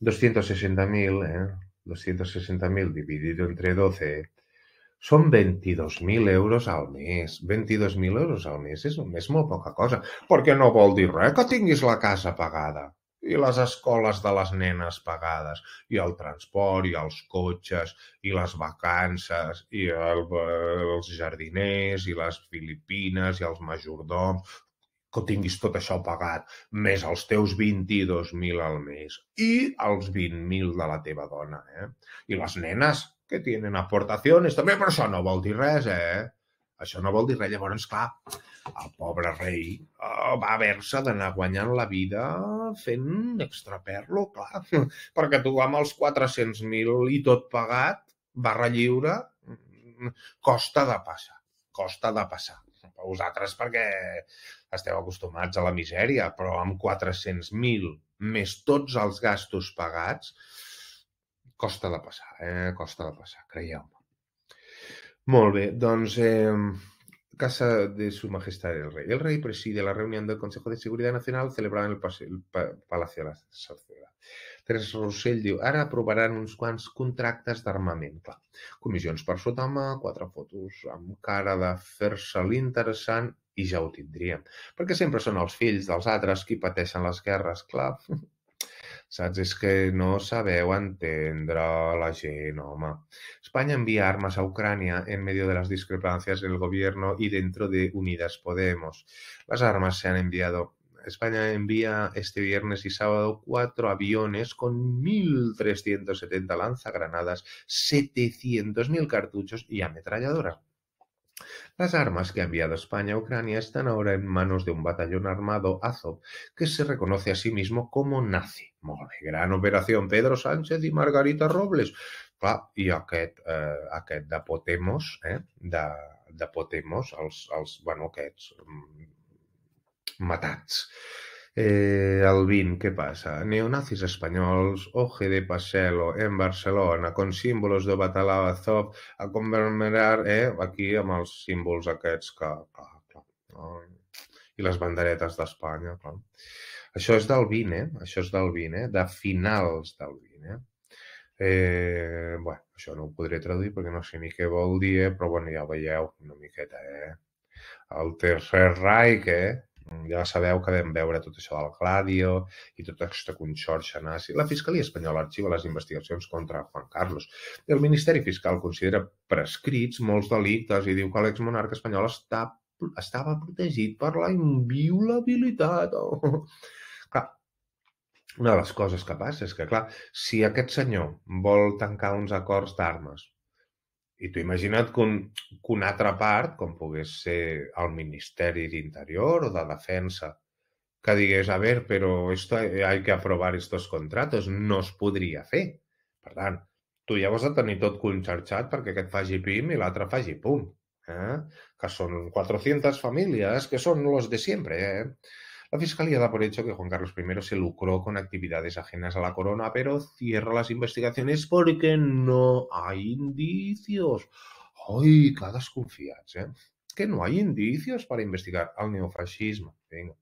260.000, 260.000 dividido entre 12 són 22.000 euros al mes. 22.000 euros al mes és molt poca cosa, perquè no vol dir res que tinguis la casa pagada i les escoles de les nenes pagades, i el transport, i els cotxes, i les vacances, i els jardiners, i les filipines, i els majordoms, que ho tinguis tot això pagat, més els teus 22.000 al mes, i els 20.000 de la teva dona, I les nenes, que tenen aportacions també, però això no vol dir res, Això no vol dir res. Llavors, clar, el pobre rei va haver-se d'anar guanyant la vida fent extraperlo, clar, perquè tu amb els 400.000 i tot pagat, barra lliure, costa de passar. Per vosaltres perquè esteu acostumats a la misèria, però amb 400.000 més tots els gastos pagats, costa de passar, creieu-me. Molt bé, doncs Casa de Su Majestad el Rey. El rey preside la reunión del Consejo de Seguridad Nacional celebrada en el Palacio de la Sociedad. Teresa Rossell diu, ara aprovaran uns quants contractes d'armament. Clar, comissions per sota mà, 4 fotos amb cara de fer-se l'interessant i ja ho tindríem. Perquè sempre són els fills dels altres qui pateixen les guerres, clar. Saps? És que no sabeu entendre la gent, home. España envía armas a Ucrania en medio de las discrepancias en el gobierno y dentro de Unidas Podemos. Las armas se han enviado. España envía este viernes y sábado 4 aviones con 1.370 lanzagranadas, 700.000 cartuchos y ametralladoras. Las armas que ha enviado España a Ucrania están ahora en manos de un batallón armado Azov que se reconoce a sí mismo como nazi. Molt bé, gran operació Pedro Sánchez i Margarita Robles. Clar, i aquest de Podemos, de Podemos, aquests matats. El 20, què passa? Neonazis espanyols, Oje de Paselo, en Barcelona, con símbolos de Batalá Azov, a commemorar, aquí amb els símbols aquests que i les banderetes d'Espanya, clar. Això és del 20, Això és del 20, de finals del 20, això no ho podré traduir perquè no sé ni què vol dir, però bueno, ja veieu una miqueta, El Tercer Reich, ja sabeu que vam veure tot això del Gladio i tota aquesta conxorxa nazi. La Fiscalia Espanyola arxiva les investigacions contra Juan Carlos. El Ministeri Fiscal considera prescrits molts delictes i diu que l'exmonarca espanyol estava protegit per la inviolabilitat. Clar, una de les coses que passa és que, clar, si aquest senyor vol tancar uns acords d'armes i tu imagina't que una altra part, com pogués ser el Ministeri d'Interior o de Defensa, que digués, a ver, pero esto hay que aprobar estos contratos, no es podria fer. Per tant, tu ja ho has de tenir tot conxorxat perquè aquest faci pim i l'altre faci pum. Que són 400 famílies, que són los de siempre. La Fiscalía da por hecho que Juan Carlos I se lucró con actividades ajenas a la corona, pero cierra las investigaciones porque no hay indicios. ¡Ay, que desconfiats, Que no hay indicios para investigar el neofascismo. Venga.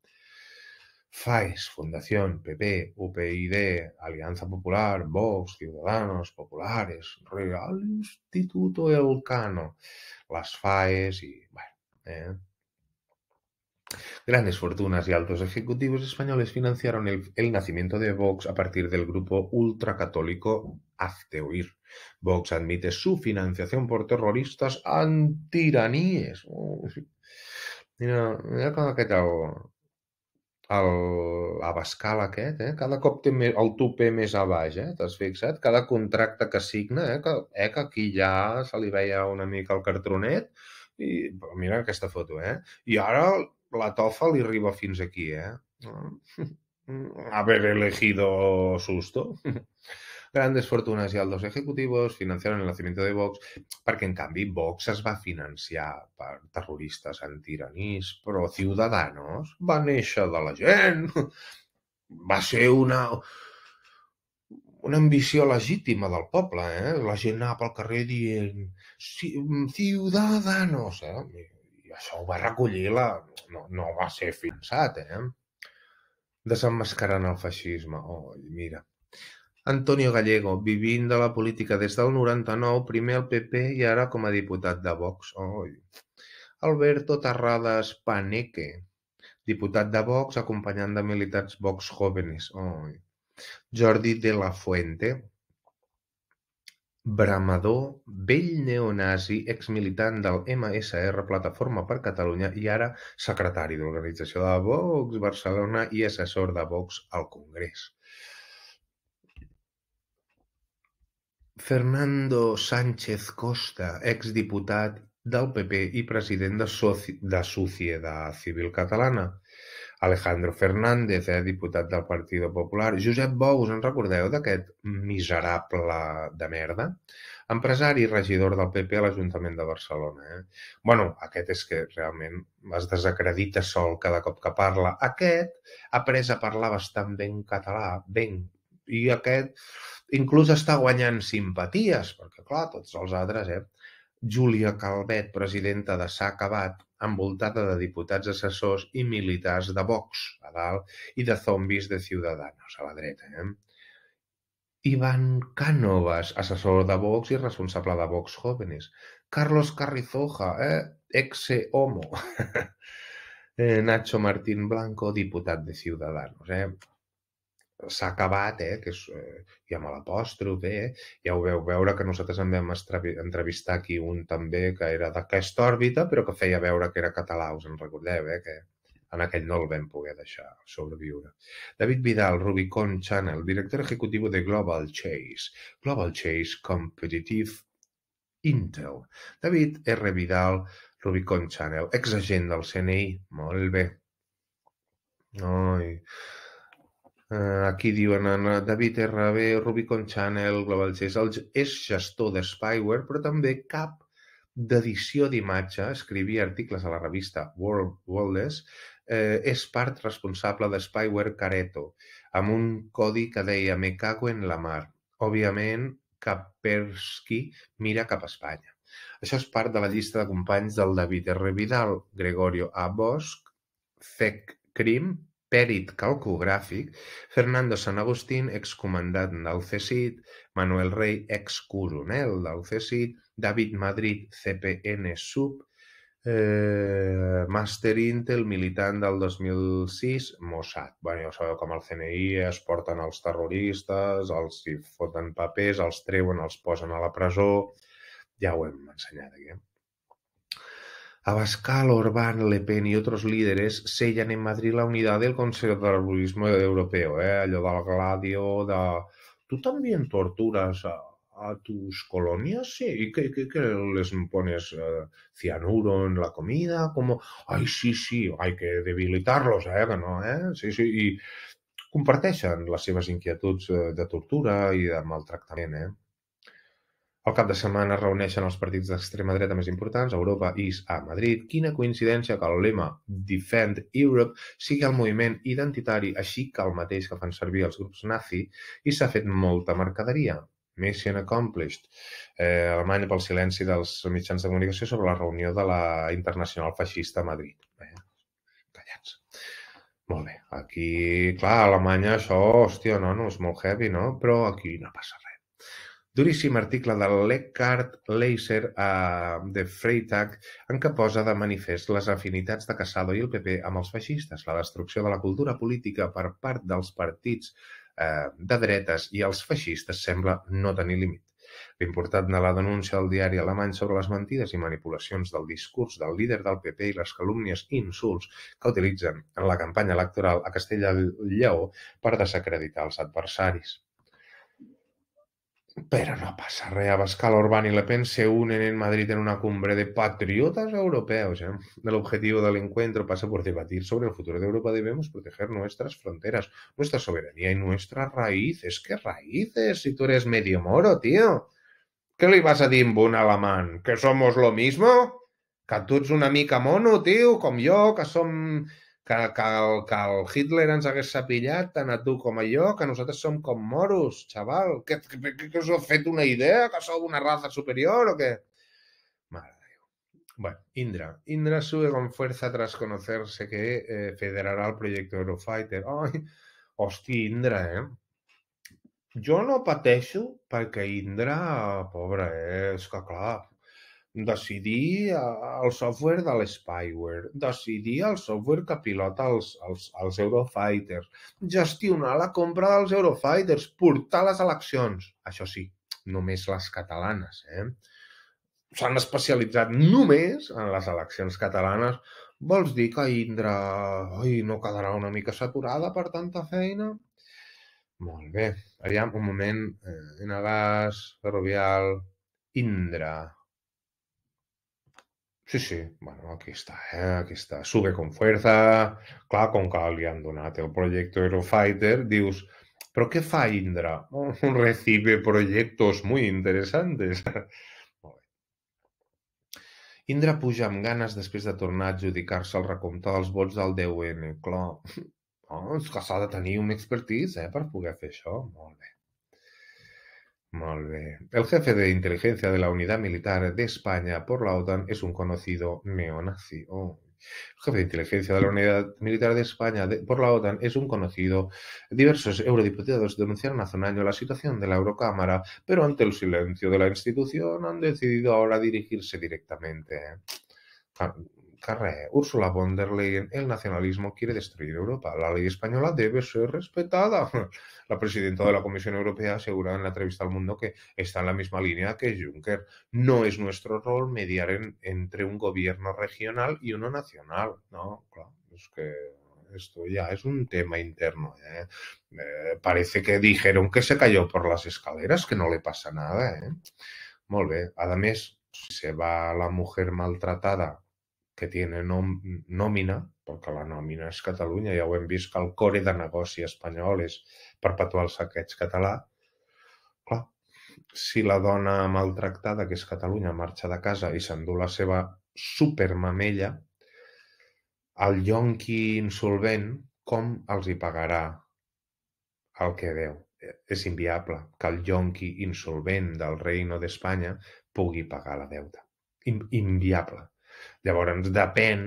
FAES, Fundación, PP, UPyD, Alianza Popular, Vox, Ciudadanos Populares, Real Instituto Elcano, las FAES y, bueno, Grandes fortunas y altos ejecutivos españoles financiaron el nacimiento de Vox a partir del grupo ultracatólico Hazte Oír. Vox admite su financiación por terroristas antiraníes. Mira com aquest Abascal aquest, cada cop té el topé més a baix, t'has fixat? Cada contracte que signa, que aquí ja se li veia una mica el cartronet, i mira aquesta foto, I ara la tofa li arriba fins aquí, Haber elegido susto. Grandes fortunas y altos ejecutivos financiaron el nacimiento de Vox perquè, en canvi, Vox es va financiar per terroristes antiranís, però Ciudadanos va néixer de la gent. Va ser una ambició legítima del poble, La gent anava pel carrer dient Ciudadanos, I això ho va recollir No va ser finançat, Desemmascarant el feixisme. Oh, mira. Antonio Gallego, vivint de la política des del 99, primer al PP i ara com a diputat de Vox. Oh. Alberto Terrades Paneque, diputat de Vox, acompanyant de militants Vox jóvenes. Oh. Jordi de la Fuente, bramador, vell neonazi, exmilitant del MSR Plataforma per Catalunya i ara secretari d'organització de Vox Barcelona i assessor de Vox al Congrés. Fernando Sánchez Costa, exdiputat del PP i president de Societat Civil Catalana. Alejandro Fernández, diputat del Partit Popular. Josep Bous, en recordeu d'aquest miserable de merda? Empresari i regidor del PP a l'Ajuntament de Barcelona. Bueno, aquest és que realment es desacredita sol cada cop que parla. Aquest ha après a parlar bastant ben català, ben, i aquest inclús està guanyant simpaties, perquè clar, tots els altres, Júlia Calvet, presidenta de S'ha Acabat, envoltada de diputats assessors i militars de Vox a dalt i de zombis de Ciudadanos a la dreta. Iván Cánovas, assessor de Vox i responsable de Vox Jóvenes. Carlos Carrizoja, ex-homo. Nacho Martín Blanco, diputat de Ciudadanos. S'ha acabat, que és, i amb l'apòstrof, ja ho veu veure que nosaltres en vam entrevistar aquí un també que era d'aquesta òrbita, però que feia veure que era català, us en recordeu, que en aquell no el vam poder deixar sobreviure. David Vidal, Rubicon Channel, director ejecutivo de Global Chase Competitive Intel. David R. Vidal, Rubicon Channel, exagent del CNI, molt bé. Aquí diuen David RB, Rubicon Channel, Global Chase, és gestor de Spyware, però també cap d'edició d'imatge, escrivia articles a la revista Worldless, és part responsable de Spyware Careto, amb un codi que deia me cago en la mar. Òbviament, Kaspersky mira cap a Espanya. Això és part de la llista de companys del David R. Vidal, Gregorio A. Bosch, Fec Crim, pèrit calcogràfic, Fernando San Agustín, excomandant del CSIC, Manuel Rey, excoronel del CSIC, David Madrid, CPN Sub, Master Intel, militant del 2006, Mossad. Bueno, ja sabeu com el CNI es porten els terroristes, els hi foten papers, els treuen, els posen a la presó. Ja ho hem ensenyat aquí, Abascal, Orbán, Le Pen y otros líderes sellan en Madrid la unidad del conservadurismo europeo, allò del Gladio, de... ¿Tú también torturas a tus colonias? Sí, ¿y qué les pones cianuro en la comida? Como, ay, sí, hay que debilitarlos, que no, Sí, i comparteixen les seves inquietuds de tortura i de maltractament, Al cap de setmana reuneixen els partits d'extrema dreta més importants a Europa i a Madrid. Quina coincidència que el lema Defend Europe sigui el moviment identitari, així que el mateix que fan servir els grups nazi, i s'ha fet molta mercaderia. Mission accomplished. Alemanya pel silenci dels mitjans de comunicació sobre la reunió de la Internacional Feixista a Madrid. Callats. Molt bé. Aquí, clar, a Alemanya això, hòstia, no, és molt heavy, no? Però aquí no passa res. Duríssim article de l'Eckhard Leiser de Freytag en què posa de manifest les afinitats de Casado i el PP amb els feixistes, la destrucció de la cultura política per part dels partits de dretes i els feixistes sembla no tenir límit. L'important de la denúncia del diari alemany sobre les mentides i manipulacions del discurs del líder del PP i les calúmnies i insults que utilitzen en la campanya electoral a Castella i Lleó per desacreditar els adversaris. Pero no pasa res. Abascal, Orbán y Le Pen se unen en Madrid en una cumbre de patriotas europeos. El objetivo del encuentro pasa por debatir sobre el futuro de Europa. Debemos proteger nuestras fronteras, nuestra soberanía y nuestras raíces. ¿Qué raíces? Si tú eres medio moro, tío. ¿Qué le vas a dir a un alemán? ¿Que somos lo mismo? Que tu ets una mica mono, tio, com jo, que som que el Hitler ens hagués sapillat tant a tu com a jo, que nosaltres som com moros, xaval. Que us heu fet una idea? Que sou una raza superior o què? Mare de Déu. Bueno, Indra. Indra sube con fuerza tras conocerse que federará el proyecto Eurofighter. Ai, hosti, Indra, Jo no pateixo perquè Indra, pobre, és que clar, decidir el software de l'spyware, decidir el software que pilota els Eurofighters, gestionar la compra dels Eurofighters, portar les eleccions. Això sí, només les catalanes, S'han especialitzat només en les eleccions catalanes. Vols dir que Indra no quedarà una mica saturada per tanta feina? Molt bé. Aviam, un moment. Enagás, Ferrovial, Indra. Sí. Bueno, aquí està, Aquí està. Sube con fuerza. Clar, com que li han donat el projecte Eurofighter, dius, però què fa Indra? Oh, recibe proyectos muy interesantes. Molt bé. Indra puja amb ganes després de tornar a adjudicar-se el recompte dels vots del 10N. Clar, és que s'ha de tenir un expertise, per poder fer això. Molt bé. Molt bé. El jefe de inteligencia de la Unidad Militar de España por la OTAN es un conocido neonazi. El jefe de inteligencia de la Unidad Militar de España por la OTAN es un conocido. Diversos eurodiputados denunciaron hace un año la situación de la Eurocámara, pero ante el silencio de la institución han decidido ahora dirigirse directamente. Ursula von der Leyen, el nacionalismo quiere destruir Europa. La ley española debe ser respetada. La presidenta de la Comisión Europea asegura en la entrevista al Mundo que está en la misma línea que Juncker. No es nuestro rol mediar entre un gobierno regional y uno nacional. No, claro, es que esto ya es un tema interno. Parece que dijeron que se cayó por las escaleras, que no le pasa nada. Molt bé. A més, si se va la mujer maltratada que tiene nòmina, perquè la nòmina és Catalunya, ja ho hem vist que el core de negoci espanyol és perpetuar el saqueig català. Clar, si la dona maltractada, que és Catalunya, marxa de casa i s'endú la seva supermamella, el yonqui insolvent, com els hi pagarà el que deu? És inviable que el yonqui insolvent del Reino d'Espanya pugui pagar la deuta. Inviable. Llavors depèn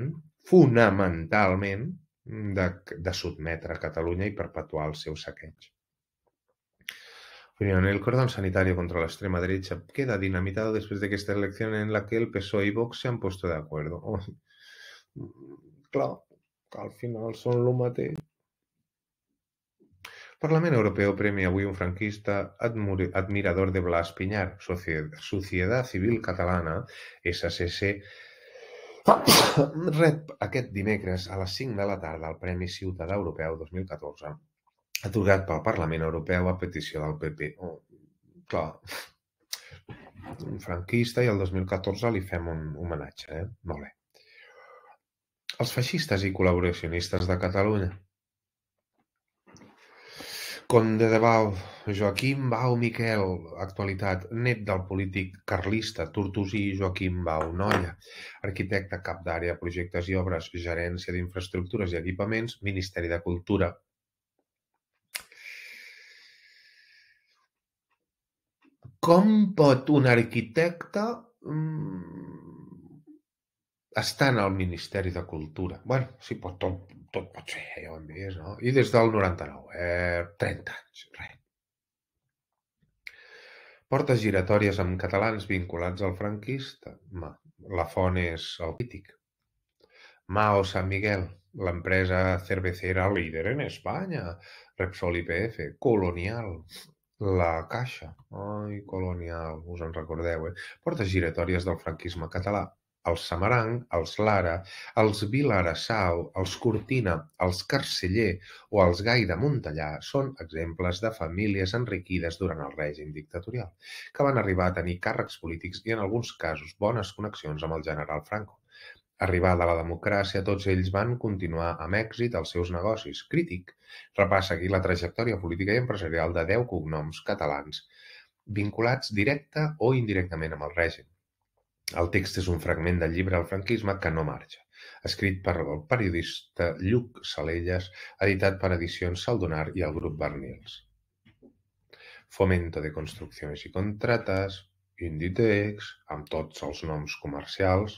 fonamentalment de sotmetre Catalunya i perpetuar el seu saqueig. Opinión. El cordón sanitario contra la extrema derecha queda dinamitado después de que esta elección en la que el PSOE y Vox se han puesto de acuerdo. Clar, que al final són lo mateix. El Parlament Europeu premia avui un franquista admirador de Blas Piñar. Societat Civil Catalana, SCC, rep aquest dimecres a les 5 de la tarda el Premi Ciutadà Europeu 2014, atorgat pel Parlament Europeu a petició del PP. Clar, un franquista i el 2014 li fem un homenatge, Molt bé. Els feixistes i col·laboracionistes de Catalunya. Conde de Bau, Joaquim Bau Miquel, actualitat, net del polític carlista tortosí Joaquim Bau Nolla, arquitecte, cap d'àrea, projectes i obres, gerència d'infraestructures i equipaments, Ministeri de Cultura. Com pot un arquitecte estar en el Ministeri de Cultura? Bueno, sí, tot pot ser, ja ho hem vist, no? I des del 99, 30 anys, res. Portes giratòries amb catalans vinculats al franquista. La font és el crític. Mao San Miguel, l'empresa cervecera líder en Espanya. Repsol IPF, Colonial, la Caixa. Ai, Colonial, us en recordeu, Portes giratòries del franquisme català. Els Samarang, els Lara, els Vilarassau, els Cortina, els Carceller o els Gai de Montellà són exemples de famílies enriquides durant el règim dictatorial, que van arribar a tenir càrrecs polítics i en alguns casos bones connexions amb el general Franco. Arribada la democràcia, tots ells van continuar amb èxit els seus negocis. Crític repassa aquí la trajectòria política i empresarial de 10 cognoms catalans vinculats directa o indirectament amb el règim. El text és un fragment del llibre El franquisme que no marxa. escrit per el periodista Lluc Salelles, editat per Edicions Saldonar i el grup Barnils. Fomento de Construcciones y Contratas, Inditex, amb tots els noms comercials,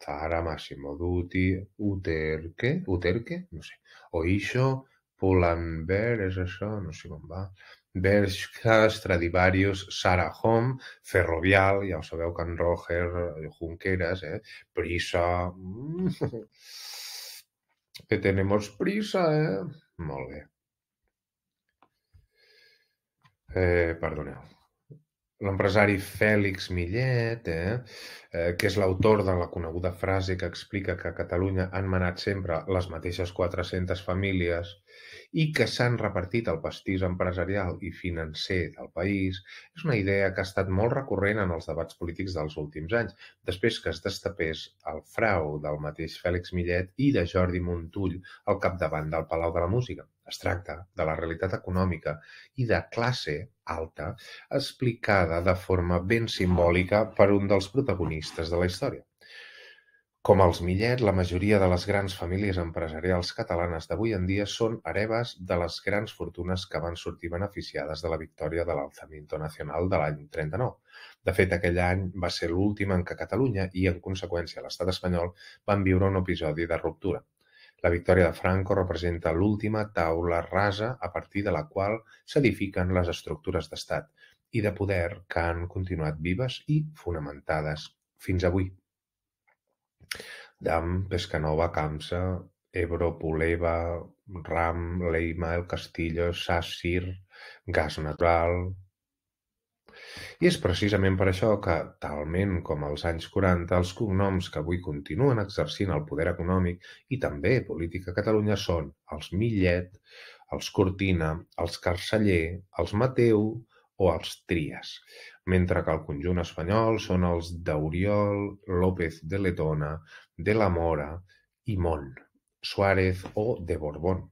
Zara, Massimo Dutti, Uterque, no sé, Oixo, Pull&Bear, és això, no sé com va, Bershka, Stradivarius, Sara Home, Ferrovial, ja ho sabeu, Can Roger, Junqueras, Prisa, que tenemos prisa, Molt bé. Perdoneu. L'empresari Fèlix Millet, que és l'autor de la coneguda frase que explica que a Catalunya han manat sempre les mateixes 400 famílies i que s'han repartit el pastís empresarial i financer del país, és una idea que ha estat molt recurrent en els debats polítics dels últims anys, després que es destapés el frau del mateix Fèlix Millet i de Jordi Montull al capdavant del Palau de la Música. Es tracta de la realitat econòmica i de classe alta explicada de forma ben simbòlica per un dels protagonistes de la història. Com els Millet, la majoria de les grans famílies empresarials catalanes d'avui en dia són hereves de les grans fortunes que van sortir beneficiades de la victòria de l'Alzamiento Nacional de l'any 39. De fet, aquell any va ser l'últim en què Catalunya i, en conseqüència, l'estat espanyol van viure un episodi de ruptura. La victòria de Franco representa l'última taula rasa a partir de la qual s'edifiquen les estructures d'estat i de poder que han continuat vives i fonamentades fins avui. Dam, Pescanova, Camsa, Ebro, Puleva, Ram, Leima, El Castillo, Sacyr, Gas Natural. I és precisament per això que, talment com als anys 40, els cognoms que avui continuen exercint el poder econòmic i també polític a Catalunya són els Millet, els Cortina, els Carceller, els Mateu o els Trias, mentre que el conjunt espanyol són els d'Oriol, López de Letona, de la Mora i Mon, Suárez o de Borbón.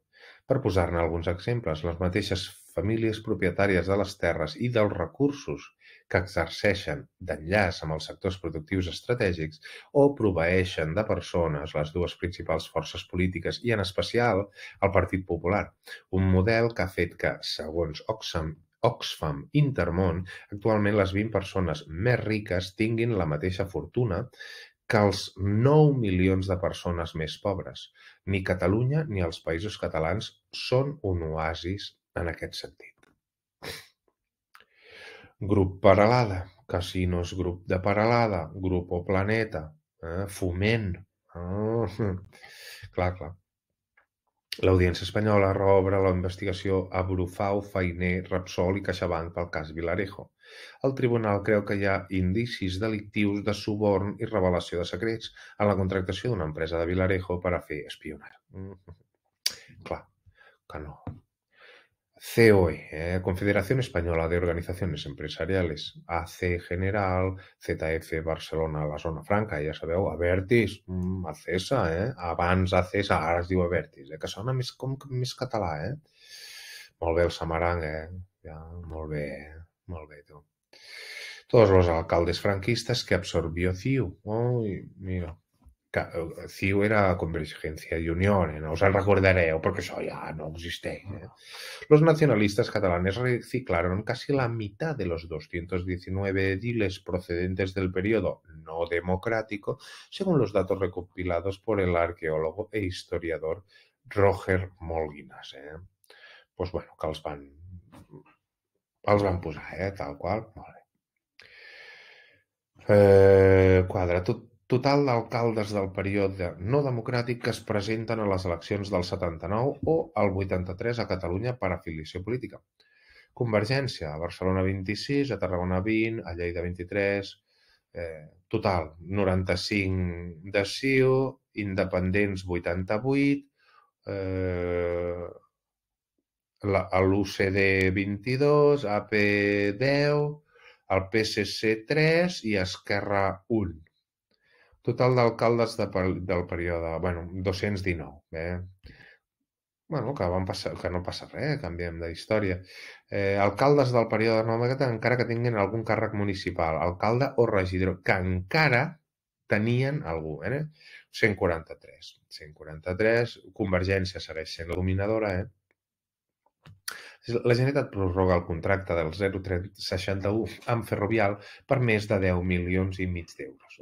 Per posar-ne alguns exemples, les mateixes famílies propietàries de les terres i dels recursos que exerceixen d'enllaç amb els sectors productius estratègics o proveeixen de persones les dues principals forces polítiques i, en especial, el Partit Popular, un model que ha fet que, segons Oxfam Intermón, actualment les 20 persones més riques tinguin la mateixa fortuna que els 9 milions de persones més pobres. Ni Catalunya ni els països catalans són un oasis en aquest sentit. Grup Peralada, Casinos Grup de Peralada, Grupo Planeta, Foment. Clar. L'Audiència espanyola reobre la investigació a Brufau, Fainé, Repsol i CaixaBank pel cas Vilarejo. El tribunal creu que hi ha indicis delictius de suborn i revelació de secrets en la contractació d'una empresa de Vilarejo per a fer espionatge. Clar, que no. COE, Confederación Española de Organizaciones Empresariales, AC General, ZF Barcelona, la Zona Franca, ja sabeu, Abertis, Acesa, abans Acesa, ara es diu Abertis, que sona més català, Molt bé el Samarang, ja, molt bé, tu. Todos los alcaldes franquistas que absorbió CiU. Uy, mira. CiU era Convergencia y Unión, no os recordareu porque eso ya no existe. Los nacionalistas catalanes reciclaron casi la mitad de los 219 ediles procedentes del periodo no democrático, según los datos recopilados por el arqueólogo e historiador Roger Molguinas. Pues bueno, que els van posar, tal qual. Molt bé. Quadre, total d'alcaldes del període no democràtic que es presenten a les eleccions del 79 o el 83 a Catalunya per afiliació política. Convergència, a Barcelona 26, a Tarragona 20, a Lleida 23, total 95 de CiU, independents 88, l'UCD 22, AP 10, el PSC 3 i Esquerra 1. Total d'alcaldes del període, 219, que no passa res, canviem de història. Alcaldes del període no democràtic encara que tinguin algun càrrec municipal, alcalde o regidor, que encara tenien algú, 143. 143, Convergència segueix sent la dominadora, La Generalitat prorroga el contracte del 061 amb Ferrovial per més de 10 milions i mig d'euros.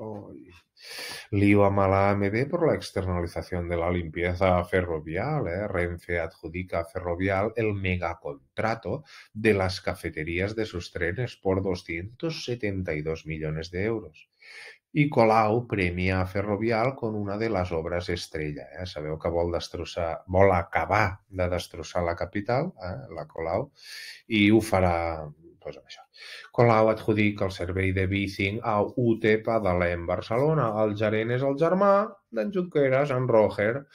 Lío a la AMD por la externalización de la limpieza ferrovial. Renfe adjudica a Ferrovial el megacontrato de las cafeterías de sus trenes por 272 millones de euros. I Colau premia a Ferrovial con una de les obres estrella. Sabeu que vol acabar de destrossar la capital, la Colau, i ho farà amb això. Colau adjudica el servei de bicing a UT Padalem Barcelona. El gerent és el germà d'en Junqueras, en Roger.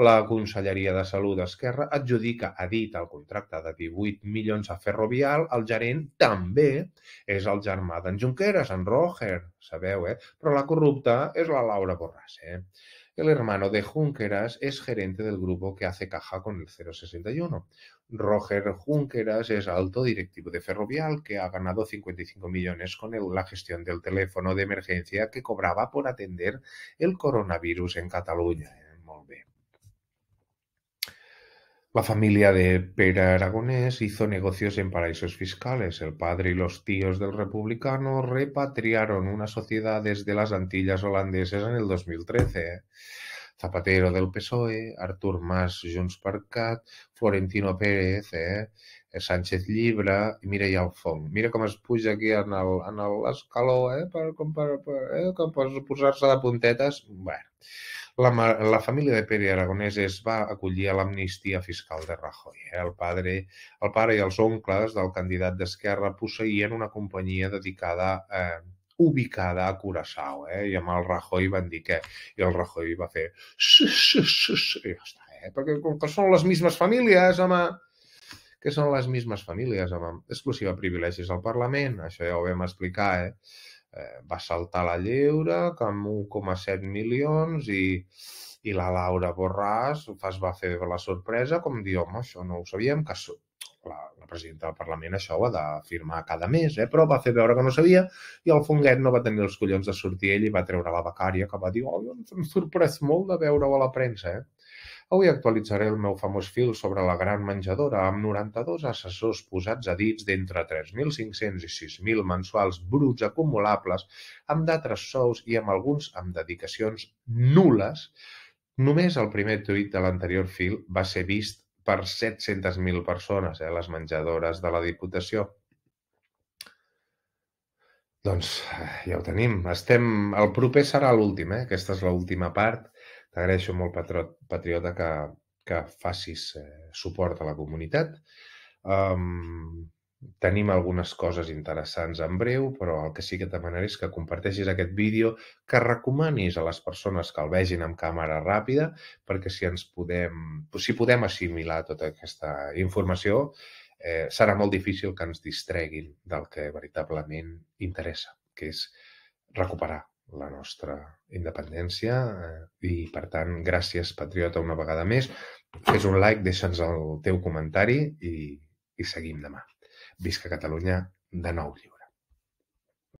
La Conselleria de Salut d'Esquerra adjudica a dit el contracte de 18 milions a Ferrovial. El gerent també és el germà d'en Junqueras, en Roger, sabeu, Però la corrupta és la Laura Borràs, El hermano de Junqueras es gerente del grupo que hace caja con el 061. Roger Junqueras es alto directivo de Ferrovial que ha ganado 55 millones con la gestión del teléfono de emergencia que cobraba por atender el coronavirus en Cataluña. Molt bé. La familia de Pere Aragonés hizo negocios en paraísos fiscales. El padre y los tíos del republicano repatriaron una sociedad desde las Antillas holandeses en el 2013. Zapatero del PSOE, Artur Mas, Junts per Cat, Florentino Pérez, Sánchez Llibre i Mireia Alfong. Mira com es puja aquí en l'escaló, per posar-se de puntetes. Bueno, la família de Pere Aragonès es va acollir a l'amnistia fiscal de Rajoy. El pare i els oncles del candidat d'Esquerra posseïen una companyia ubicada a Curaçao, i amb el Rajoy van dir què? I el Rajoy va fer i ja està, perquè com que són les mismes famílies, home, que són les mismes famílies, home, exclusiva privilegis al Parlament, això ja ho vam explicar, va saltar la lleure amb 1,7 milions i la Laura Borràs es va fer la sorpresa com dir, home, això no ho sabíem, que la presidenta del Parlament això ho ha de firmar cada mes, però va fer veure que no sabia i el Fonguet no va tenir els collons de sortir ell i va treure la becària que va dir, em sorprès molt de veure-ho a la premsa, Avui actualitzaré el meu famós fil sobre la gran menjadora amb 92 assessors posats a dits d'entre 3.500 i 6.000 mensuals bruts acumulables, amb d'altres sous i amb alguns amb dedicacions nul·les. Només el primer tuit de l'anterior fil va ser vist per 700.000 persones, les menjadores de la Diputació. Doncs ja ho tenim. El proper serà l'últim, Aquesta és l'última part. T'agraeixo molt, patriota, que facis suport a la comunitat. Tenim algunes coses interessants en breu, però el que sí que et demanaré és que comparteixis aquest vídeo, que recomanis a les persones que el vegin amb càmera ràpida, perquè si podem assimilar tota aquesta informació, serà molt difícil que ens distreguin del que veritablement interessa, que és recuperar la nostra independència i, per tant, gràcies, patriota, una vegada més. Fes un like, deixa'ns el teu comentari i seguim demà. Visca Catalunya, de nou lliure.